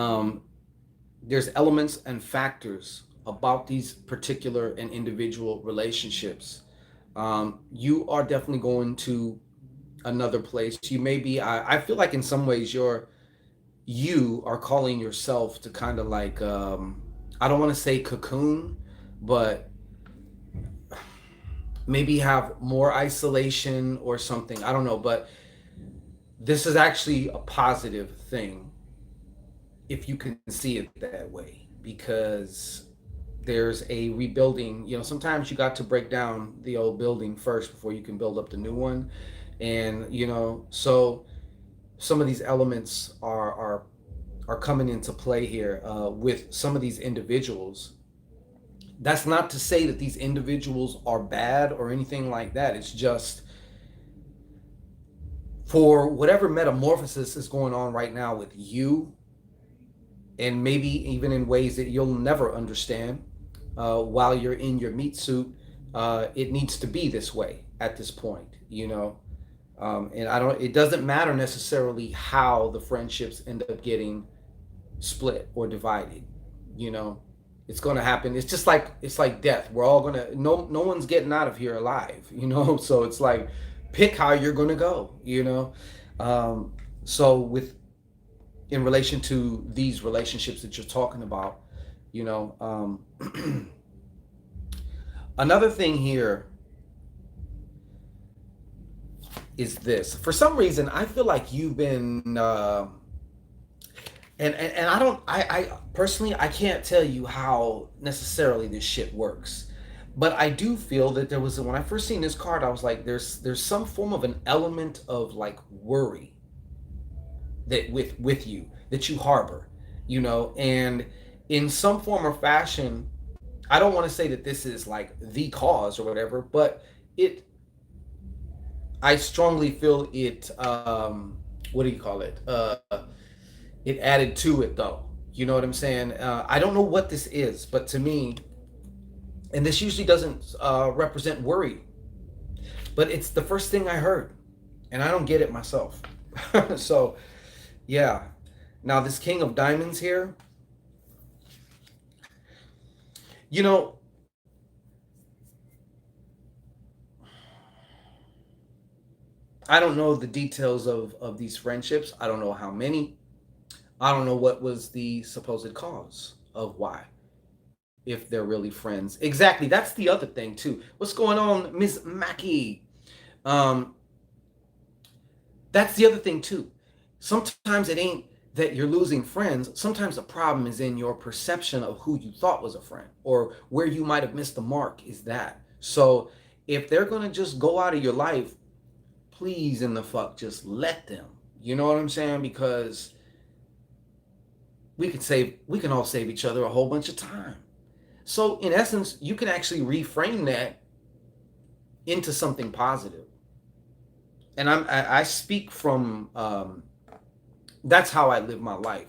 there's elements and factors about these particular and individual relationships. You are definitely going to another place. You may be. I feel like in some ways you are calling yourself to kind of like, I don't want to say cocoon, but maybe have more isolation or something. I don't know, but this is actually a positive thing if you can see it that way, because there's a rebuilding. Sometimes you got to break down the old building first before you can build up the new one. And so some of these elements are coming into play here with some of these individuals. That's not to say that these individuals are bad or anything like that. It's just for whatever metamorphosis is going on right now with you, and maybe even in ways that you'll never understand while you're in your meat suit. It needs to be this way at this point. And it doesn't matter necessarily how the friendships end up getting split or divided. you know it's going to happen. It's like death. We're all going to, no one's getting out of here alive. So it's like, pick how you're going to go. So with in relation to these relationships that you're talking about, you know another thing here is this. For some reason, I feel like you've been and I personally, I can't tell you how necessarily this shit works, but I do feel that there was, when I first seen this card, I was like, there's some form of an element of like worry that with you that you harbor, and in some form or fashion. I don't want to say that this is like the cause or whatever, but it I strongly feel it. What do you call it? It added to it, though. You know what I'm saying? I don't know what this is, but to me, and this usually doesn't represent worry, but it's the first thing I heard, and I don't get it myself. So, yeah. Now this King of Diamonds here, you know, I don't know the details of these friendships. I don't know how many. I don't know what was the supposed cause of why, if they're really friends. Exactly. That's the other thing too. What's going on, Miss Mackie? Um, that's the other thing too. Sometimes it ain't that you're losing friends. Sometimes the problem is in your perception of who you thought was a friend, or where you might have missed the mark. Is that so? If they're gonna just go out of your life, please in the fuck just let them. You know what I'm saying? Because we can all save each other a whole bunch of time. So in essence, you can actually reframe that into something positive. And I speak from that's how I live my life.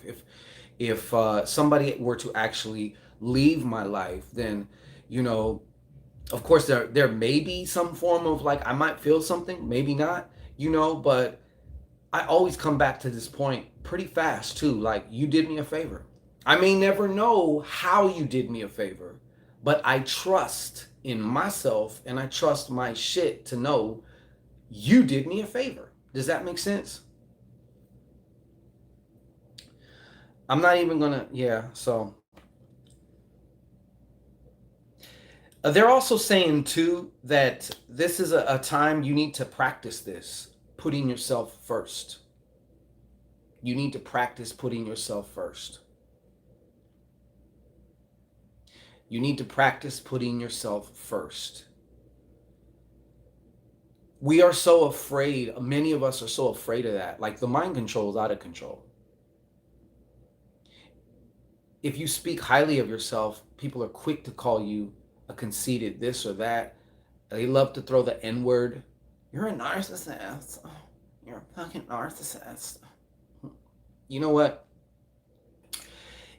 If somebody were to actually leave my life, then you know, of course there may be some form of like, I might feel something, maybe not, but I always come back to this point pretty fast too. Like, you did me a favor. I may never know how you did me a favor, but I trust in myself and I trust my shit to know you did me a favor. Does that make sense? I'm not even gonna, yeah. So they're also saying too that this is a time you need to practice this, putting yourself first. You need to practice putting yourself first. You need to practice putting yourself first. We are so afraid. Many of us are so afraid of that. Like the mind control is out of control. If you speak highly of yourself, people are quick to call you a conceited this or that. They love to throw the N word. You're a narcissist. You're a fucking narcissist. You know what?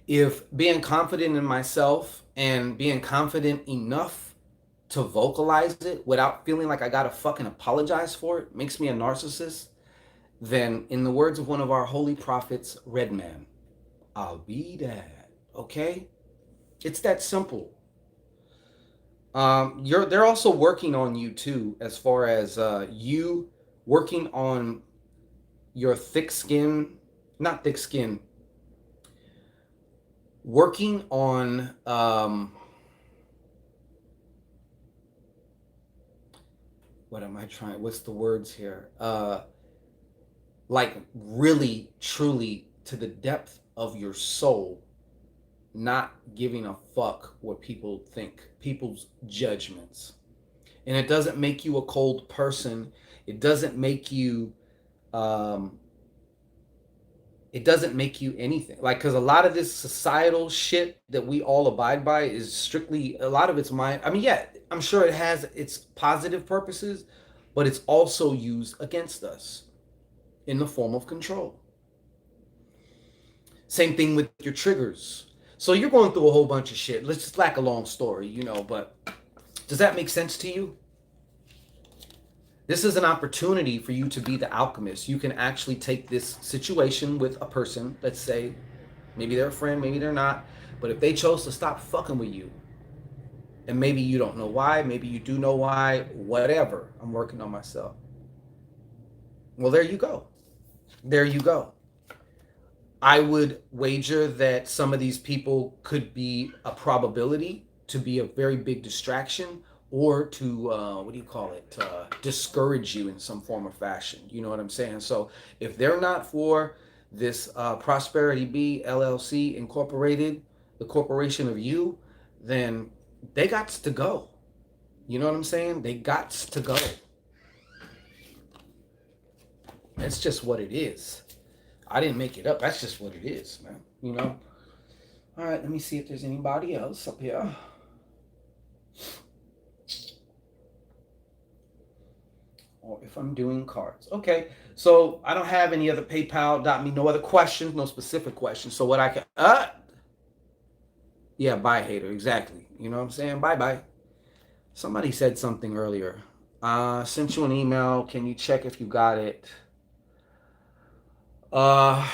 If being confident in myself and being confident enough to vocalize it without feeling like I gotta fucking apologize for it makes me a narcissist, then in the words of one of our holy prophets, Redman, I'll be that. Okay? It's that simple. They're also working on you too, as far as you working on your thick skin, not thick skin, working on what am I trying? What's the words here? Like really, truly to the depth of your soul, not giving a fuck what people think, people's judgments. And it doesn't make you a cold person. It doesn't make you um it doesn't make you anything. Like cuz a lot of this societal shit that we all abide by is strictly a lot of it's mind. I mean, yeah, I'm sure it has its positive purposes, but it's also used against us in the form of control. Same thing with your triggers. So you're going through a whole bunch of shit. Let's just lack a long story, but does that make sense to you? This is an opportunity for you to be the alchemist. You can actually take this situation with a person, let's say, maybe they're a friend, maybe they're not, but if they chose to stop fucking with you, and maybe you don't know why, maybe you do know why, whatever, I'm working on myself. Well, there you go. There you go. I would wager that some of these people could be a probability to be a very big distraction or to, what do you call it, discourage you in some form or fashion. You know what I'm saying? So if they're not for this Prosperity B LLC Incorporated, the corporation of you, then they got to go. You know what I'm saying? They got to go. That's just what it is. I didn't make it up. That's just what it is, man. All right, let me see if there's anybody else up here. Or if I'm doing cards. Okay, so I don't have any other PayPal.me, no other questions, no specific questions. So what I can, yeah, bye, hater, exactly. You know what I'm saying? Bye-bye. Somebody said something earlier. Sent you an email. Can you check if you got it? Uh,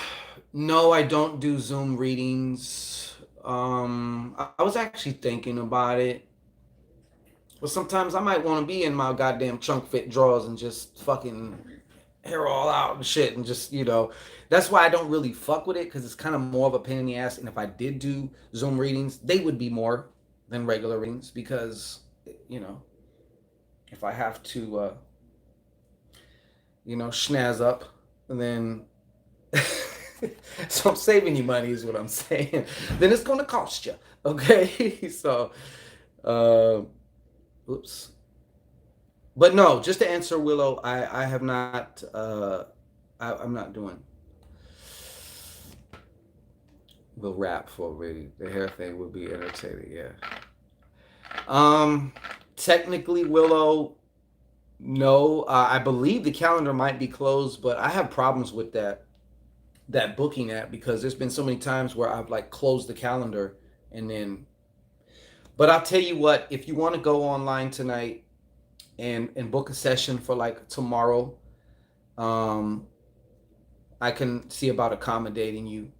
no, I don't do Zoom readings. I was actually thinking about it. But sometimes I might want to be in my goddamn chunk fit drawers and just fucking hair all out and shit and just. That's why I don't really fuck with it because it's kind of more of a pain in the ass. And if I did do Zoom readings, they would be more than regular readings because, if I have to, schnaz up, then so I'm saving you money is what I'm saying. Then it's gonna cost you, okay? So, uh, oops. But no, just to answer Willow, I have not. I'm not doing. We'll wrap for reading. The hair thing would be entertaining. Yeah. Technically, Willow. No, I believe the calendar might be closed, but I have problems with that booking app because there's been so many times where I've like closed the calendar and then. But I'll tell you what, if you want to go online tonight and book a session for like tomorrow, um, I can see about accommodating you.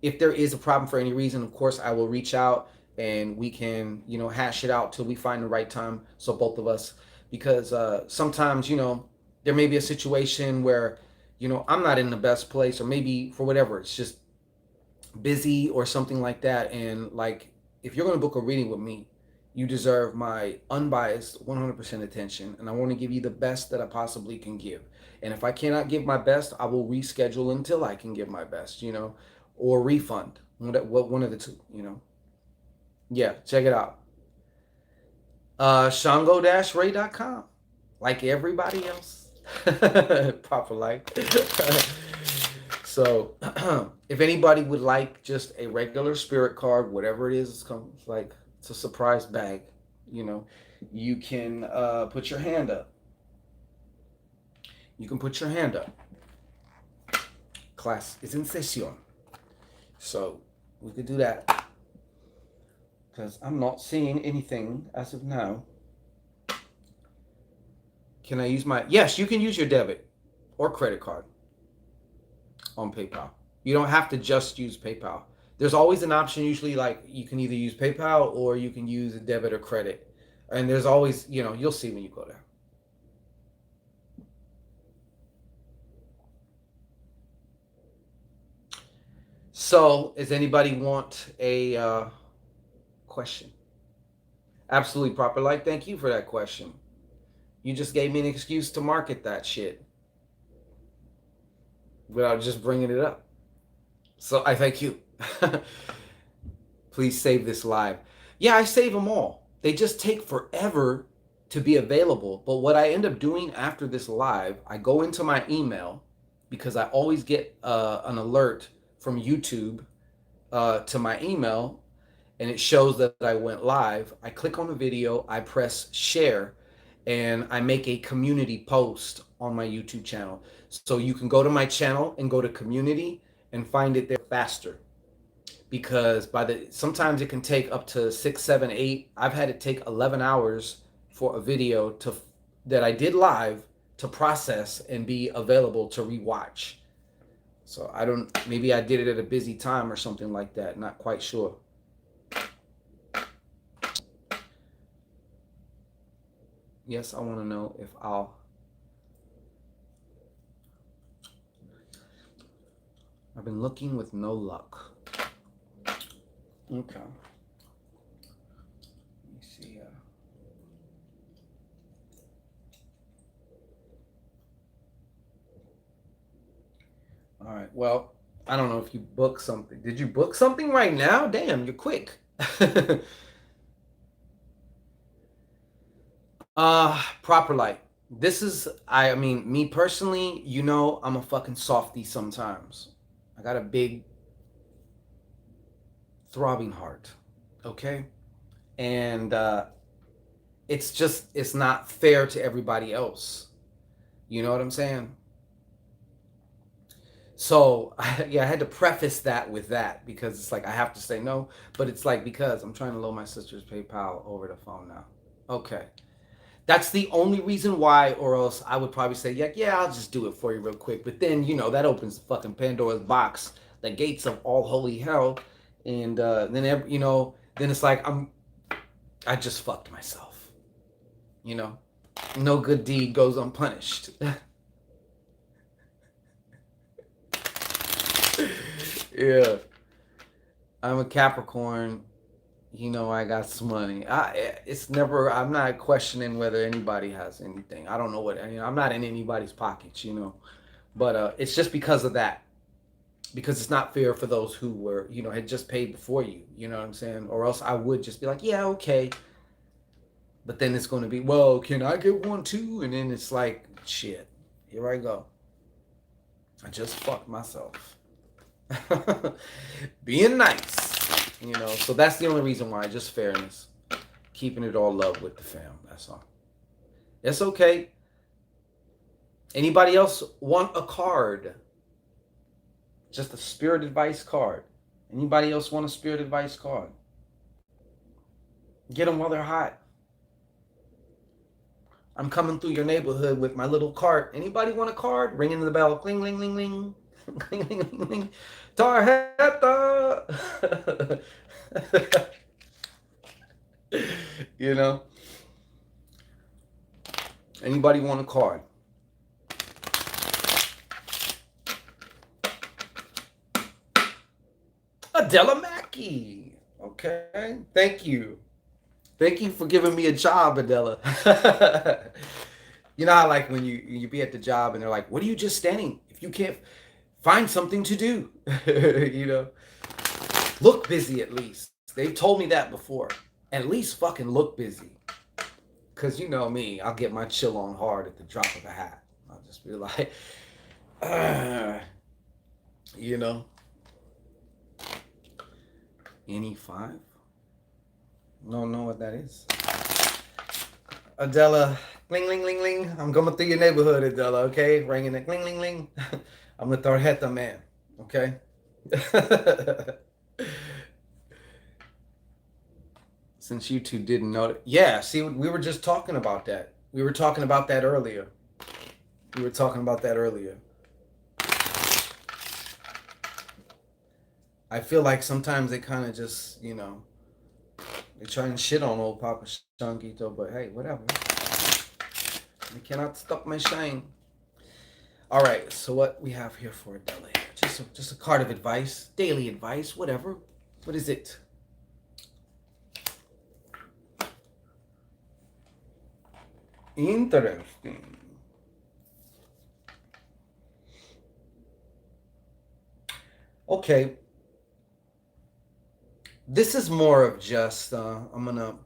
If there is a problem for any reason, of course I will reach out and we can hash it out till we find the right time. So both of us, because sometimes there may be a situation where I'm not in the best place or maybe for whatever it's just busy or something like that, and like if you're going to book a reading with me, you deserve my unbiased 100% attention, and I want to give you the best that I possibly can give. And if I cannot give my best, I will reschedule until I can give my best, or refund. One of the two. Yeah, check it out. Shango-ray.com. like everybody else. Proper like. So, if anybody would like just a regular spirit card, whatever it is, it's like it's a surprise bag. You know, you can put your hand up. You can put your hand up. Class is in session. So we could do that because I'm not seeing anything as of now. Can I use my? Yes, you can use your debit or credit card on PayPal. You don't have to just use PayPal. There's always an option, usually, like you can either use PayPal or you can use a debit or credit. And there's always, you'll see when you go there. So, does anybody want a question? Absolutely proper. Like, thank you for that question. You just gave me an excuse to market that shit without just bringing it up. So, I thank you. Please save this live. Yeah, I save them all. They just take forever to be available. But what I end up doing after this live, I go into my email because I always get an alert from YouTube to my email, and it shows that I went live. I click on the video, I press share, and I make a community post on my YouTube channel. So you can go to my channel and go to community and find it there faster. Because sometimes it can take up to 6, 7, 8. I've had it take 11 hours for a video that I did live to process and be available to rewatch. So maybe I did it at a busy time or something like that. Not quite sure. Yes, I want to know if I've been looking with no luck. Okay. Let me see. All right. Well, I don't know if you booked something. Did you book something right now? Damn, you're quick. Proper light. This is, I mean, me personally, I'm a fucking softie sometimes. I got a big throbbing heart. Okay? And it's not fair to everybody else. You know what I'm saying? So yeah, I had to preface that with that because it's like I have to say no, but it's like because I'm trying to load my sister's PayPal over the phone now. Okay. That's the only reason why, or else I would probably say, yeah, I'll just do it for you real quick. But then, that opens fucking Pandora's box, the gates of all holy hell. And then it's like I just fucked myself. No good deed goes unpunished. Yeah. I'm a Capricorn. I got some money. I'm not questioning whether anybody has anything. I don't know I'm not in anybody's pockets, But it's just because of that. Because it's not fair for those who were, had just paid before you. You know what I'm saying? Or else I would just be like, yeah, okay. But then it's going to be, well, can I get one too? And then it's like, shit, here I go. I just fucked myself. Being nice. So that's the only reason why, just fairness. Keeping it all love with the fam, that's all. It's okay. Anybody else want a card? Just a spirit advice card. Anybody else want a spirit advice card? Get them while they're hot. I'm coming through your neighborhood with my little cart. Anybody want a card? Ringing the bell. Cling, ling, ling, ling. Cling, ling, ling, ling. Tarjeta! Anybody want a card? Adela Mackey. Okay. Thank you. Thank you for giving me a job, Adela. How like when you be at the job and they're like, what are you just standing? If you can't find something to do, look busy at least. They've told me that before. At least fucking look busy. Cause you know me, I'll get my chill on hard at the drop of a hat. I'll just be like, uh, you know, NE5. Don't know what that is. Adela, ling ling ling ling. I'm coming through your neighborhood, Adela. Okay, ringing it, ling ling ling. I'm a tarjeta man. Okay. Since you two didn't know it, yeah. See, we were just talking about that. We were talking about that earlier. We were talking about that earlier. I feel like sometimes they kind of just, they try and shit on old Papa Shanguito, but hey, whatever. They cannot stop my shine. All right, so what we have here for Adela? Just a card of advice, daily advice, whatever. What is it? Interesting. Okay. This is more of just, I'm gonna,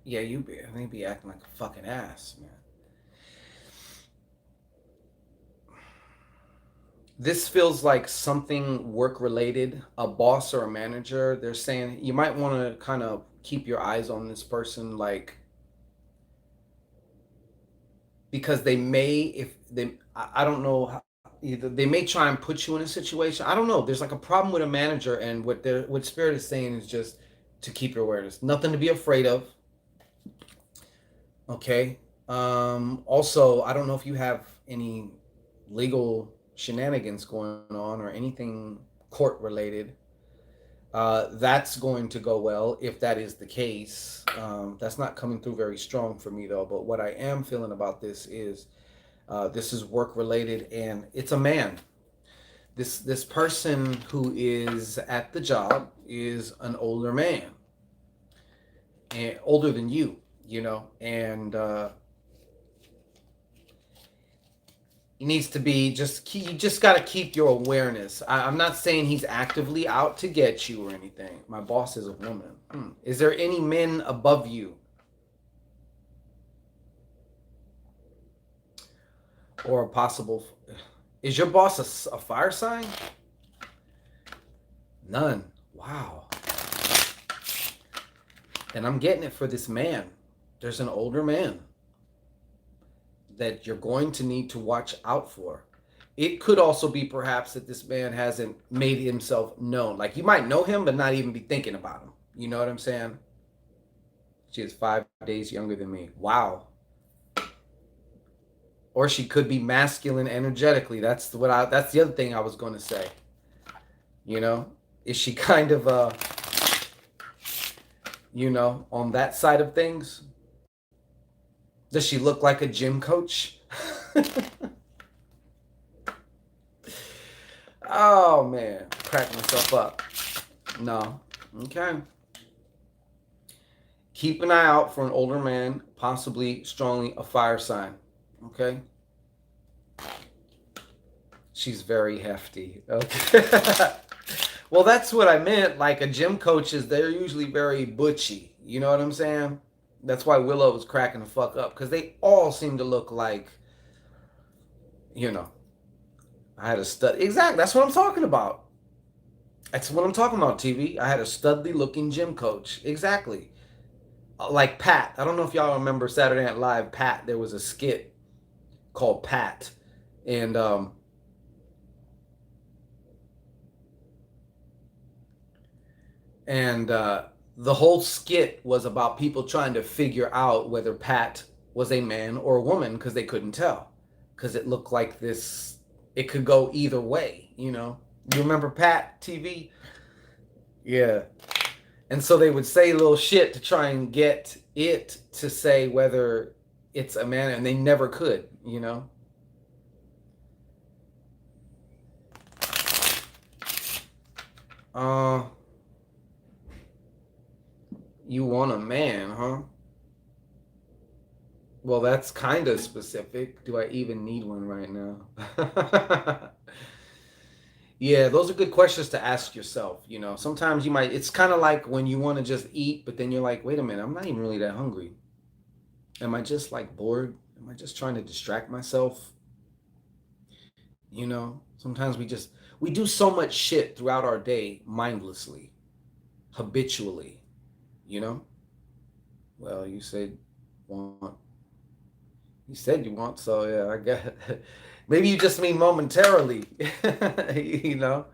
yeah, they be acting like a fucking ass, man. This feels like something work related, a boss or a manager. They're saying you might want to kind of keep your eyes on this person, like, because they may, if they, I don't know, either they may try and put you in a situation. I don't know. There's like a problem with a manager, and what Spirit is saying is just to keep your awareness. Nothing to be afraid of. Okay. Also, I don't know if you have any legal shenanigans going on or anything court related. That's going to go well if that is the case. That's not coming through very strong for me though. But what I am feeling about this is work related, and it's a man. This person who is at the job is an older man, and older than and he needs to be you just got to keep your awareness. I'm not saying he's actively out to get you or anything. My boss is a woman. Is there any men above you? Or a possible, is your boss a fire sign? None. Wow. And I'm getting it for this man. There's an older man that you're going to need to watch out for. It could also be perhaps that this man hasn't made himself known. Like you might know him, but not even be thinking about him. You know what I'm saying? She is 5 days younger than me. Wow. Or she could be masculine energetically. That's the other thing I was going to say. Is she kind of on that side of things? Does she look like a gym coach? Oh man, crack myself up. No. Okay. Keep an eye out for an older man, possibly strongly a fire sign. Okay. She's very hefty. Okay. Well, that's what I meant. Like a gym coach they're usually very butchy. You know what I'm saying? That's why Willow was cracking the fuck up, because they all seem to look like, I had a stud. Exactly. That's what I'm talking about. That's what I'm talking about, TV. I had a studly looking gym coach. Exactly. Like Pat. I don't know if y'all remember Saturday Night Live, Pat. There was a skit called Pat. And the whole skit was about people trying to figure out whether Pat was a man or a woman because they couldn't tell. Because it looked like this, it could go either way, You remember Pat, TV? Yeah. And so they would say little shit to try and get it to say whether it's a man, and they never could, Uh, you want a man, huh? Well, that's kind of specific. Do I even need one right now? Yeah, those are good questions to ask yourself. You know, sometimes you might, it's kind of like when you want to just eat, but then you're like, wait a minute, I'm not even really that hungry. Am I just like bored? Am I just trying to distract myself? You know, sometimes we do so much shit throughout our day mindlessly, habitually, you know? Well, want, you said you want, so yeah, I guess maybe you just mean momentarily, you know?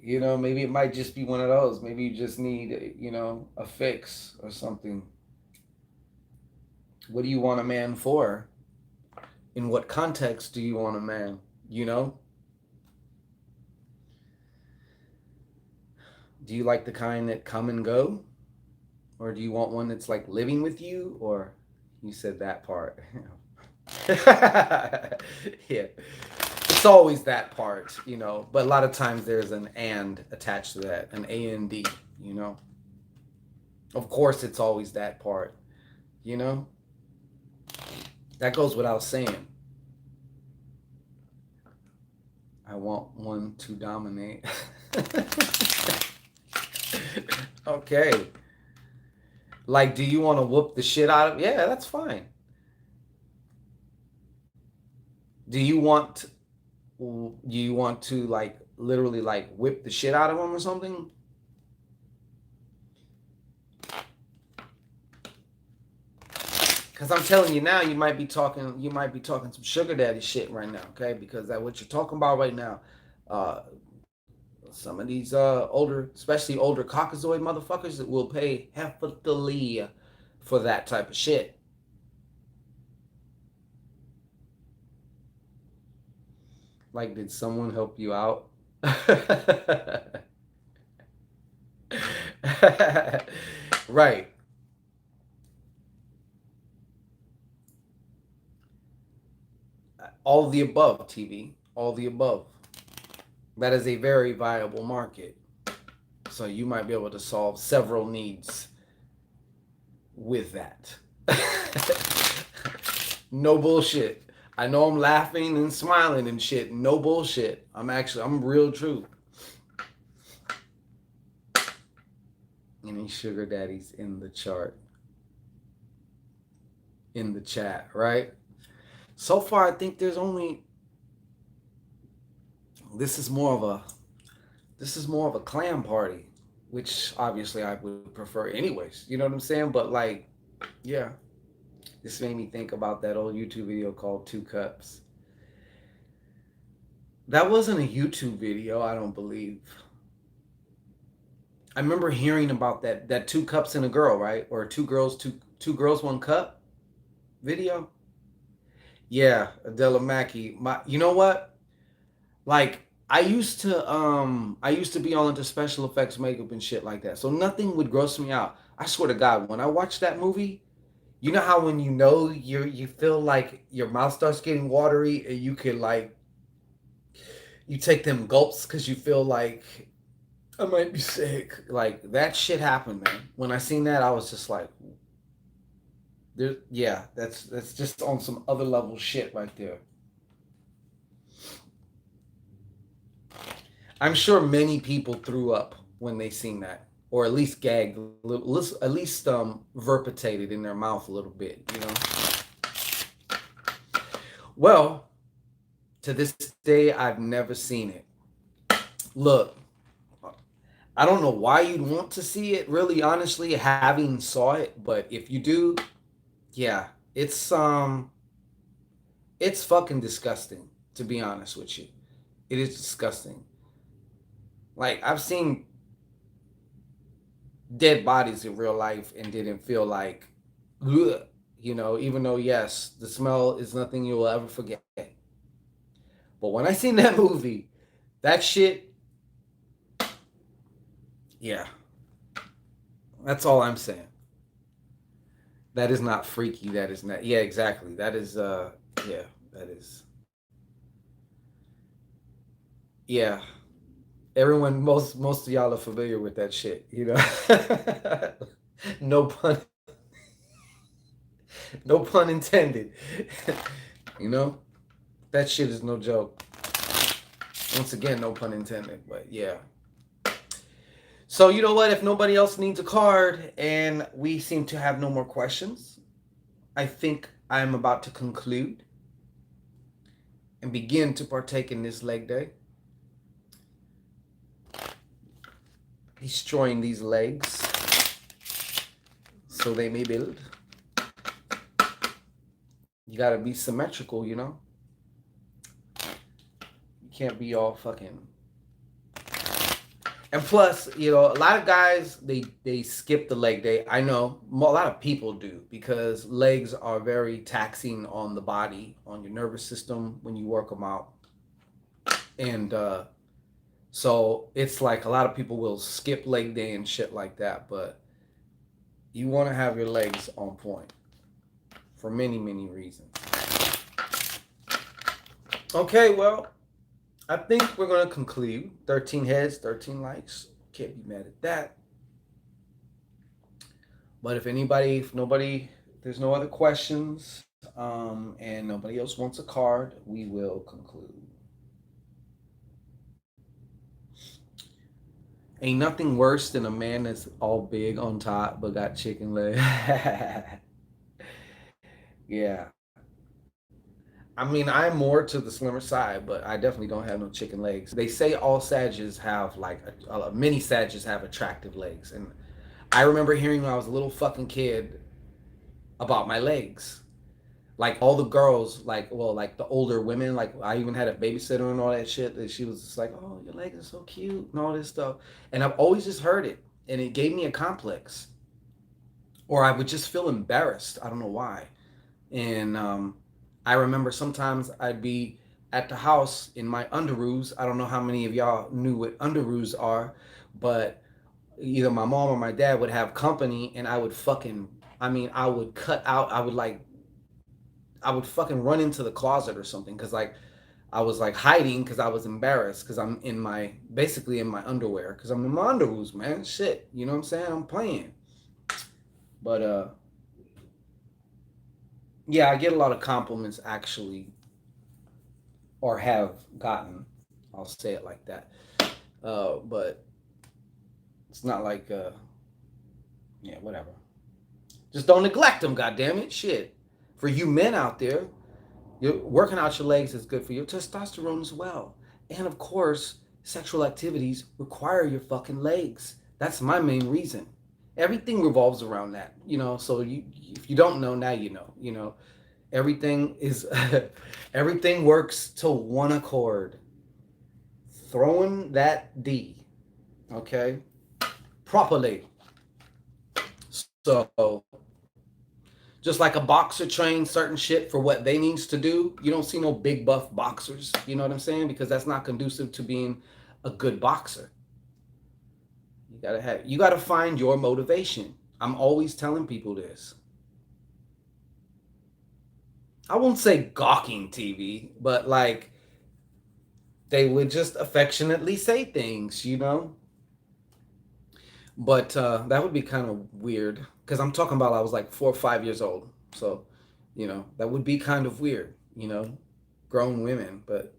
Maybe it might just be one of those. Maybe you just need, a fix or something. What do you want a man for? In what context do you want a man? You know? Do you like the kind that come and go? Or do you want one that's like living with you? Or you said that part. Yeah. It's always that part, but a lot of times there's an and attached to that, an A and D, you know? Of course, it's always that part, you know? That goes without saying. I want one to dominate. Okay. Like, do you want to whoop the shit out of? Yeah, that's fine. Do you want to like literally like whip the shit out of them or something? Because I'm telling you now, you might be talking some sugar daddy shit right now, okay? Because that what you're talking about right now, uh, some of these older, especially older caucasoid motherfuckers that will pay heavily for that type of shit. Like, did someone help you out? Right. All of the above, TV. All the above. That is a very viable market. So you might be able to solve several needs with that. No bullshit. I know I'm laughing and smiling and shit. No bullshit. I'm real true. Any sugar daddies in the chart, in the chat, right? So far, I think there's only. This is more of a. This is more of a clam party, which obviously I would prefer anyways. You know what I'm saying? But like, yeah, this made me think about that old YouTube video called Two Cups. That wasn't a YouTube video, I don't believe. I remember hearing about that two cups and a girl, right? Or two girls, one cup video. Yeah, Adela Mackey. You know what? Like I used to be all into special effects makeup and shit like that. So nothing would gross me out. I swear to God, when I watched that movie, you know how when you feel like your mouth starts getting watery and you can like you take them gulps because you feel like I might be sick. Like that shit happened, man. When I seen that, I was just like, there. Yeah, that's just on some other level shit right there. I'm sure many people threw up when they seen that, or at least gagged, at least verpitated in their mouth a little bit. You know. Well, to this day, I've never seen it. Look, I don't know why you'd want to see it, really, honestly, having saw it, but if you do, yeah, it's fucking disgusting, to be honest with you. It is disgusting. Like I've seen dead bodies in real life and didn't feel like ugh, even though yes, the smell is nothing you will ever forget. But when I seen that movie, that shit, yeah, that's all I'm saying. That is not freaky. That is not. Yeah, exactly. That is. Yeah. That is. Yeah. Everyone. Most of y'all are familiar with that shit. You know. No pun. No pun intended. You know. That shit is no joke. Once again, no pun intended, but yeah. So you know what? If nobody else needs a card and we seem to have no more questions, I think I'm about to conclude and begin to partake in this leg day. Destroying these legs so they may build. You gotta be symmetrical, you know? You can't be all fucking. And plus, you know, a lot of guys they skip the leg day. I know a lot of people do because legs are very taxing on the body, on your nervous system when you work them out. And so it's like a lot of people will skip leg day and shit like that, but you want to have your legs on point for many, many reasons. Okay, well, I think we're going to conclude. 13 heads, 13 likes. Can't be mad at that. But if there's no other questions, and nobody else wants a card, we will conclude. Ain't nothing worse than a man that's all big on top but got chicken legs. Yeah. I mean, I'm more to the slimmer side, but I definitely don't have no chicken legs. They say all Sages have like many Sages have attractive legs, and I remember hearing when I was a little fucking kid about my legs. Like all the girls, like the older women, like I even had a babysitter and all that shit. That she was just like, "Oh, your legs are so cute" and all this stuff. And I've always just heard it, and it gave me a complex, or I would just feel embarrassed. I don't know why. And I remember sometimes I'd be at the house in my underoos. I don't know how many of y'all knew what underoos are, but either my mom or my dad would have company, and I would fucking, I mean, I would cut out, I would fucking run into the closet or something because like I was like hiding because I was embarrassed because I'm in my basically in my underwear because I'm in my underoos, man. Shit, you know what I'm saying? I'm playing, but yeah, I get a lot of compliments actually, or have gotten. I'll say it like that. But it's not like yeah, whatever. Just don't neglect them, goddammit. Shit. For you men out there, you're working out your legs is good for your testosterone as well. And of course, sexual activities require your fucking legs. That's my main reason. Everything revolves around that, you know. So if you don't know, now you know. You know, everything is, everything works to one accord. Throwing that D, okay, properly. So just like a boxer trains certain shit for what they needs to do, you don't see no big buff boxers. You know what I'm saying? Because that's not conducive to being a good boxer. You gotta find your motivation. I'm always telling people this. I won't say gawking TV, but like they would just affectionately say things, you know. But that would be kind of weird because I'm talking about I was like 4 or 5 years old, so you know that would be kind of weird, you know, grown women. But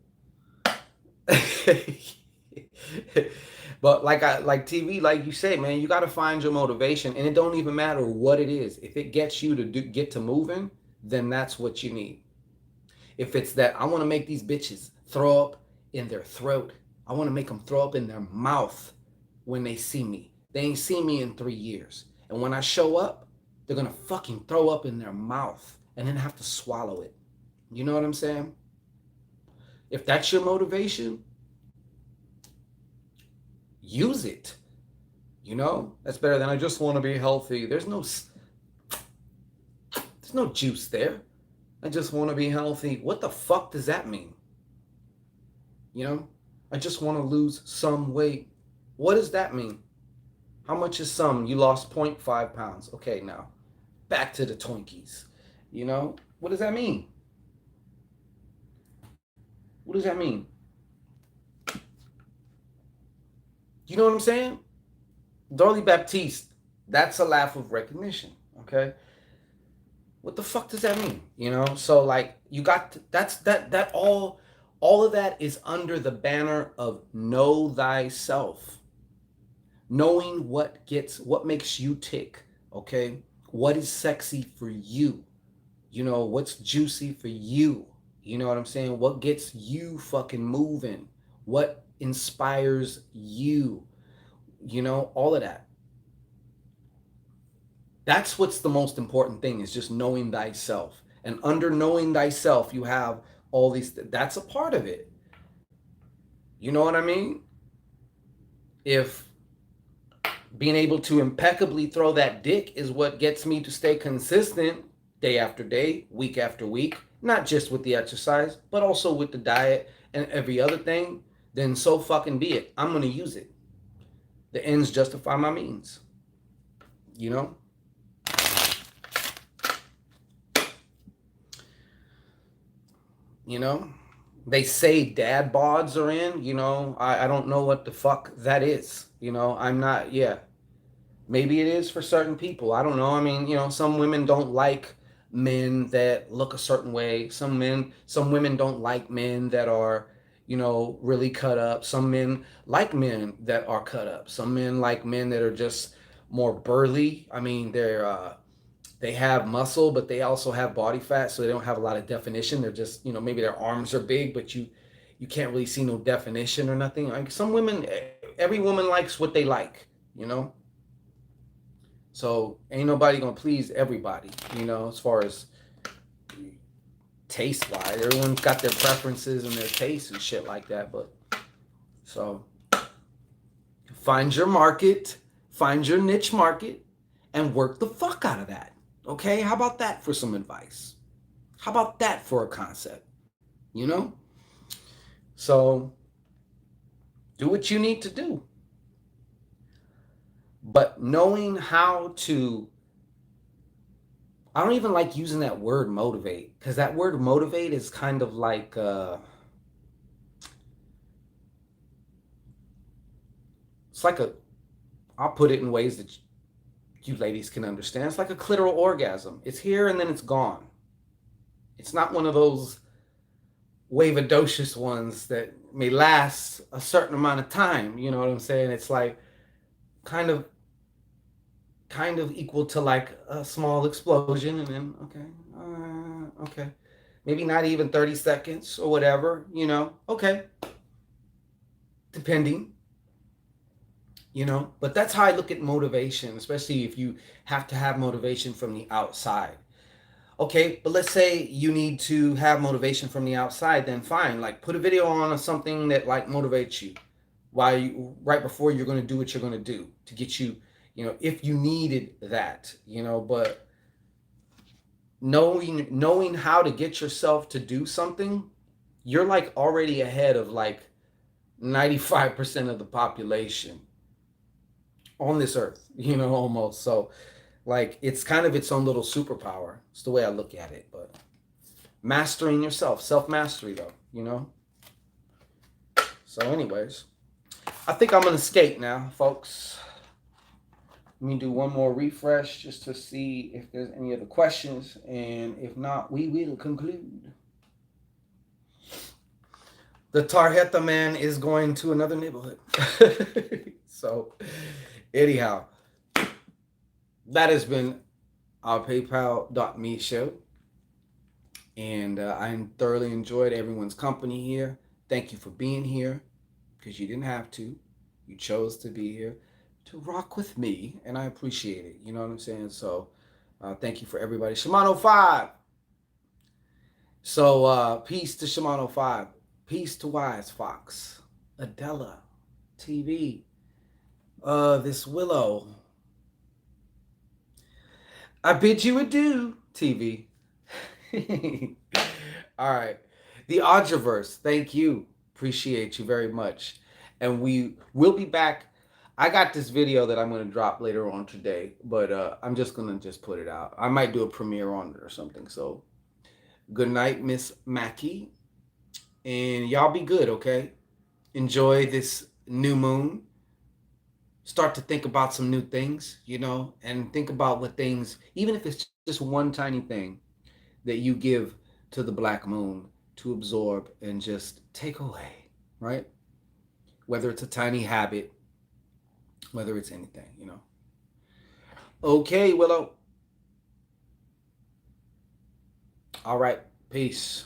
but like TV, like you said, man, you got to find your motivation, and it don't even matter what it is. If it gets you to get to moving, then that's what you need. If it's that I want to make these bitches throw up in their throat, I want to make them throw up in their mouth when they see me. They ain't seen me in 3 years. And when I show up, they're going to fucking throw up in their mouth and then have to swallow it. You know what I'm saying? If that's your motivation, use it. You know? That's better than I just want to be healthy. There's no juice there. I just want to be healthy. What the fuck does that mean? You know? I just want to lose some weight. What does that mean? How much is some? You lost 0.5 pounds. Okay, now back to the Twinkies. You know? What does that mean? What does that mean? You know what I'm saying? Dorley Baptiste, that's a laugh of recognition. Okay? What the fuck does that mean? You know? So like you got that's that all All of that is under the banner of know thyself. Knowing what makes you tick, okay? What is sexy for you? You know, what's juicy for you? You know what I'm saying? What gets you fucking moving? What inspires you? You know, all of that. That's what's the most important thing, is just knowing thyself. And under knowing thyself, you have all these, that's a part of it. You know what I mean? If being able to impeccably throw that dick is what gets me to stay consistent day after day, week after week, not just with the exercise, but also with the diet and every other thing, then so fucking be it. I'm going to use it. The ends justify my means. You know? You know? They say dad bods are in, you know, I don't know what the fuck that is. You know, I'm not, yeah. Maybe it is for certain people. I don't know. I mean, you know, some women don't like men that look a certain way. Some women don't like men that are, you know, really cut up. Some men like men that are cut up. Some men like men that are just more burly. I mean, they have muscle, but they also have body fat, so they don't have a lot of definition. They're just, you know, maybe their arms are big, but you can't really see no definition or nothing. Like some women, every woman likes what they like, you know. So ain't nobody gonna please everybody, you know, as far as taste wise. Everyone's got their preferences and their tastes and shit like that. But so find your market, find your niche market, and work the fuck out of that. Okay? How about that for some advice? How about that for a concept? You know? So do what you need to do. But knowing how to, I don't even like using that word motivate, because that word motivate is kind of like, it's like a, I'll put it in ways that you ladies can understand. It's like a clitoral orgasm. It's here and then it's gone. It's not one of those wavedocious ones that may last a certain amount of time. You know what I'm saying? It's like kind of equal to like a small explosion, and then okay, maybe not even 30 seconds or whatever, you know, okay, depending, you know. But that's how I look at motivation, especially if you have to have motivation from the outside. Okay, but let's say you need to have motivation from the outside, then fine, like put a video on something that like motivates you while you, right before you're going to do what you're going to do to get you, you know, if you needed that, you know. But knowing how to get yourself to do something, you're like already ahead of like 95% of the population on this earth, you know, almost. So like it's kind of its own little superpower. It's the way I look at it. But mastering yourself, self-mastery though, you know. So anyways, I think I'm gonna skate now, folks. Let me do one more refresh just to see if there's any other questions, and if not, we will conclude. The Tarjeta man is going to another neighborhood. So anyhow, that has been our PayPal.me show. And I thoroughly enjoyed everyone's company here. Thank you for being here, because you didn't have to. You chose to be here to rock with me, and I appreciate it. You know what I'm saying? So thank you for everybody. Shimano 5. So peace to Shimano 5. Peace to Wise Fox. Adela TV. This Willow. I bid you adieu, TV. All right. The Audioverse, thank you. Appreciate you very much. And we will be back. I got this video that I'm going to drop later on today, but I'm just going to just put it out. I might do a premiere on it or something. So good night, Miss Mackie. And y'all be good, okay? Enjoy this new moon. Start to think about some new things, you know, and think about what things, even if it's just one tiny thing that you give to the black moon, to absorb and just take away, right? Whether it's a tiny habit, whether it's anything. Okay, Willow. All right. Peace.